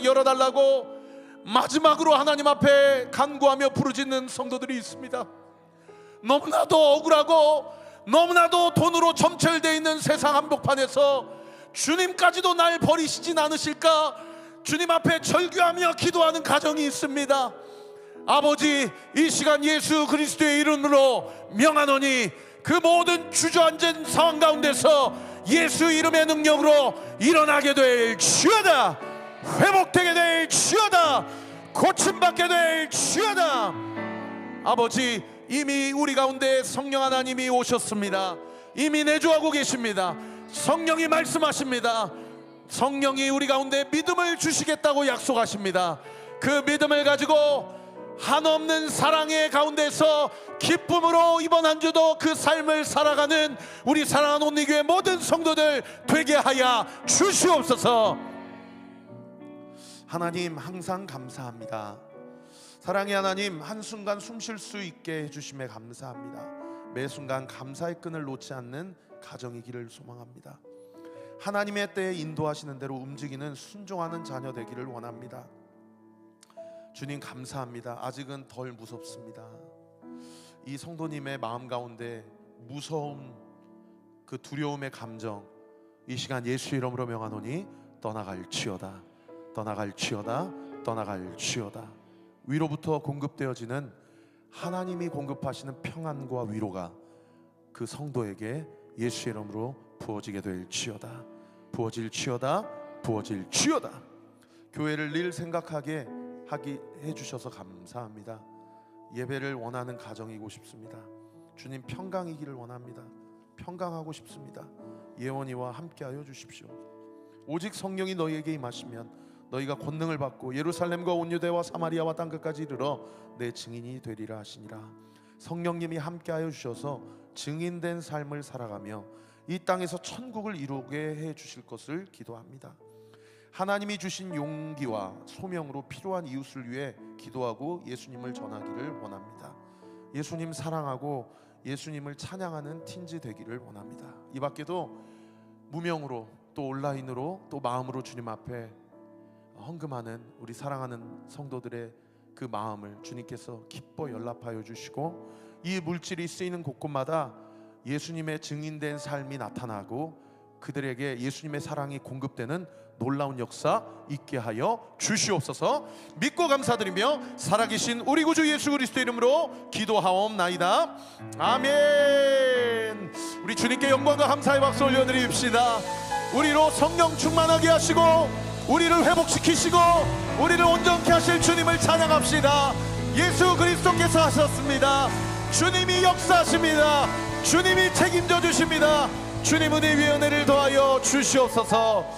열어달라고 마지막으로 하나님 앞에 간구하며 부르짖는 성도들이 있습니다 너무나도 억울하고 너무나도 돈으로 점철되어 있는 세상 한복판에서 주님까지도 날 버리시진 않으실까 주님 앞에 절규하며 기도하는 가정이 있습니다 아버지 이 시간 예수 그리스도의 이름으로 명하노니 그 모든 주저앉은 상황 가운데서 예수 이름의 능력으로 일어나게 될 지어다 회복되게 될 지어다 고침받게 될 지어다 아버지 이미 우리 가운데 성령 하나님이 오셨습니다 이미 내주하고 계십니다 성령이 말씀하십니다 성령이 우리 가운데 믿음을 주시겠다고 약속하십니다 그 믿음을 가지고 한없는 사랑의 가운데서 기쁨으로 이번 한 주도 그 삶을 살아가는 우리 사랑하는 온리교회 모든 성도들 되게 하여 주시옵소서 하나님 항상 감사합니다 사랑의 하나님 한순간 숨 쉴 수 있게 해주심에 감사합니다 매 순간 감사의 끈을 놓지 않는 가정이기를 소망합니다 하나님의 때에 인도하시는 대로 움직이는 순종하는 자녀 되기를 원합니다 주님 감사합니다 아직은 덜 무섭습니다 이 성도님의 마음 가운데 무서움 그 두려움의 감정 이 시간 예수 이름으로 명하노니 떠나갈지어다 떠나갈지어다 떠나갈지어다 위로부터 공급되어지는 하나님이 공급하시는 평안과 위로가 그 성도에게 예수 이름으로 부어지게 될지어다 부어질지어다 부어질지어다 교회를 늘 생각하게 해주셔서 감사합니다 예배를 원하는 가정이고 싶습니다 주님 평강이기를 원합니다 평강하고 싶습니다. 예원이와 함께하여 주십시오. 오직 성령이 너희에게 임하시면 너희가 권능을 받고 예루살렘과 온 유대와 사마리아와 땅끝까지 이르러 내 증인이 되리라 하시니라. 성령님이 함께하여 주셔서 증인된 삶을 살아가며 이 땅에서 천국을 이루게 해 주실 것을 기도합니다. 하나님이 주신 용기와 소명으로 필요한 이웃을 위해 기도하고 예수님을 전하기를 원합니다. 예수님 사랑하고 예수님을 찬양하는 팀즈 되기를 원합니다. 이 밖에도 무명으로 또 온라인으로 또 마음으로 주님 앞에 헌금하는 우리 사랑하는 성도들의 그 마음을 주님께서 기뻐 연락하여 주시고 이 물질이 쓰이는 곳곳마다 예수님의 증인된 삶이 나타나고 그들에게 예수님의 사랑이 공급되는 놀라운 역사 있게 하여 주시옵소서. 믿고 감사드리며 살아계신 우리 구주 예수 그리스도 이름으로 기도하옵나이다. 아멘. 우리 주님께 영광과 감사의 박수 올려드립시다. 우리로 성령 충만하게 하시고 우리를 회복시키시고 우리를 온전케 하실 주님을 찬양합시다. 예수 그리스도께서 하셨습니다. 주님이 역사하십니다. 주님이 책임져 주십니다. 주님 은혜 위에 은혜를 더하여 주시옵소서.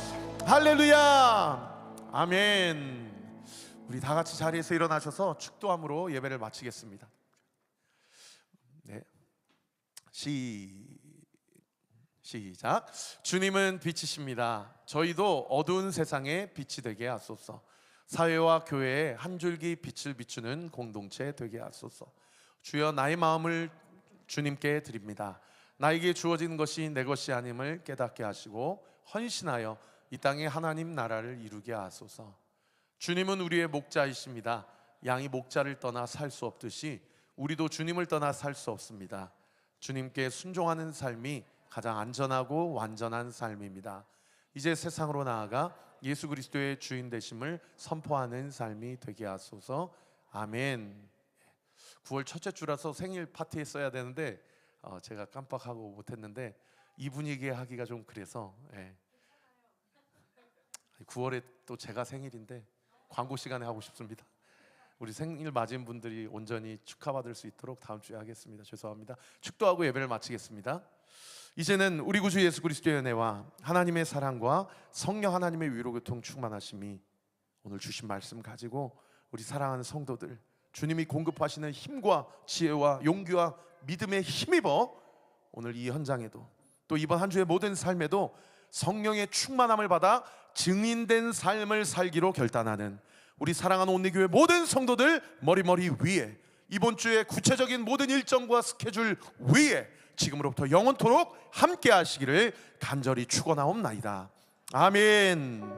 할렐루야. 아멘. 우리 다 같이 자리에서 일어나셔서 축도함으로 예배를 마치겠습니다. 네. 시작. 주님은 빛이십니다. 저희도 어두운 세상에 빛이 되게 하소서. 사회와 교회에 한 줄기 빛을 비추는 공동체 되게 하소서. 주여 나의 마음을 주님께 드립니다. 나에게 주어진 것이 내 것이 아님을 깨닫게 하시고 헌신하여 이 땅에 하나님 나라를 이루게 하소서. 주님은 우리의 목자이십니다. 양이 목자를 떠나 살 수 없듯이 우리도 주님을 떠나 살 수 없습니다. 주님께 순종하는 삶이 가장 안전하고 완전한 삶입니다. 이제 세상으로 나아가 예수 그리스도의 주인 되심을 선포하는 삶이 되게 하소서. 아멘. 9월 첫째 주라서 생일 파티에 써야 되는데 제가 깜빡하고 못했는데 이 분위기에 하기가 좀 그래서 9월에 또 제가 생일인데 광고 시간에 하고 싶습니다. 우리 생일 맞은 분들이 온전히 축하받을 수 있도록 다음 주에 하겠습니다. 죄송합니다. 축도하고 예배를 마치겠습니다. 이제는 우리 구주 예수 그리스도의 은혜와 하나님의 사랑과 성령 하나님의 위로교통 충만하심이 오늘 주신 말씀 가지고 우리 사랑하는 성도들 주님이 공급하시는 힘과 지혜와 용기와 믿음에 힘입어 오늘 이 현장에도 또 이번 한 주의 모든 삶에도 성령의 충만함을 받아 증인된 삶을 살기로 결단하는 우리 사랑하는 온리교회 모든 성도들 머리 위에 이번 주에 구체적인 모든 일정과 스케줄 위에 지금으로부터 영원토록 함께 하시기를 간절히 축원하옵나이다. 아멘.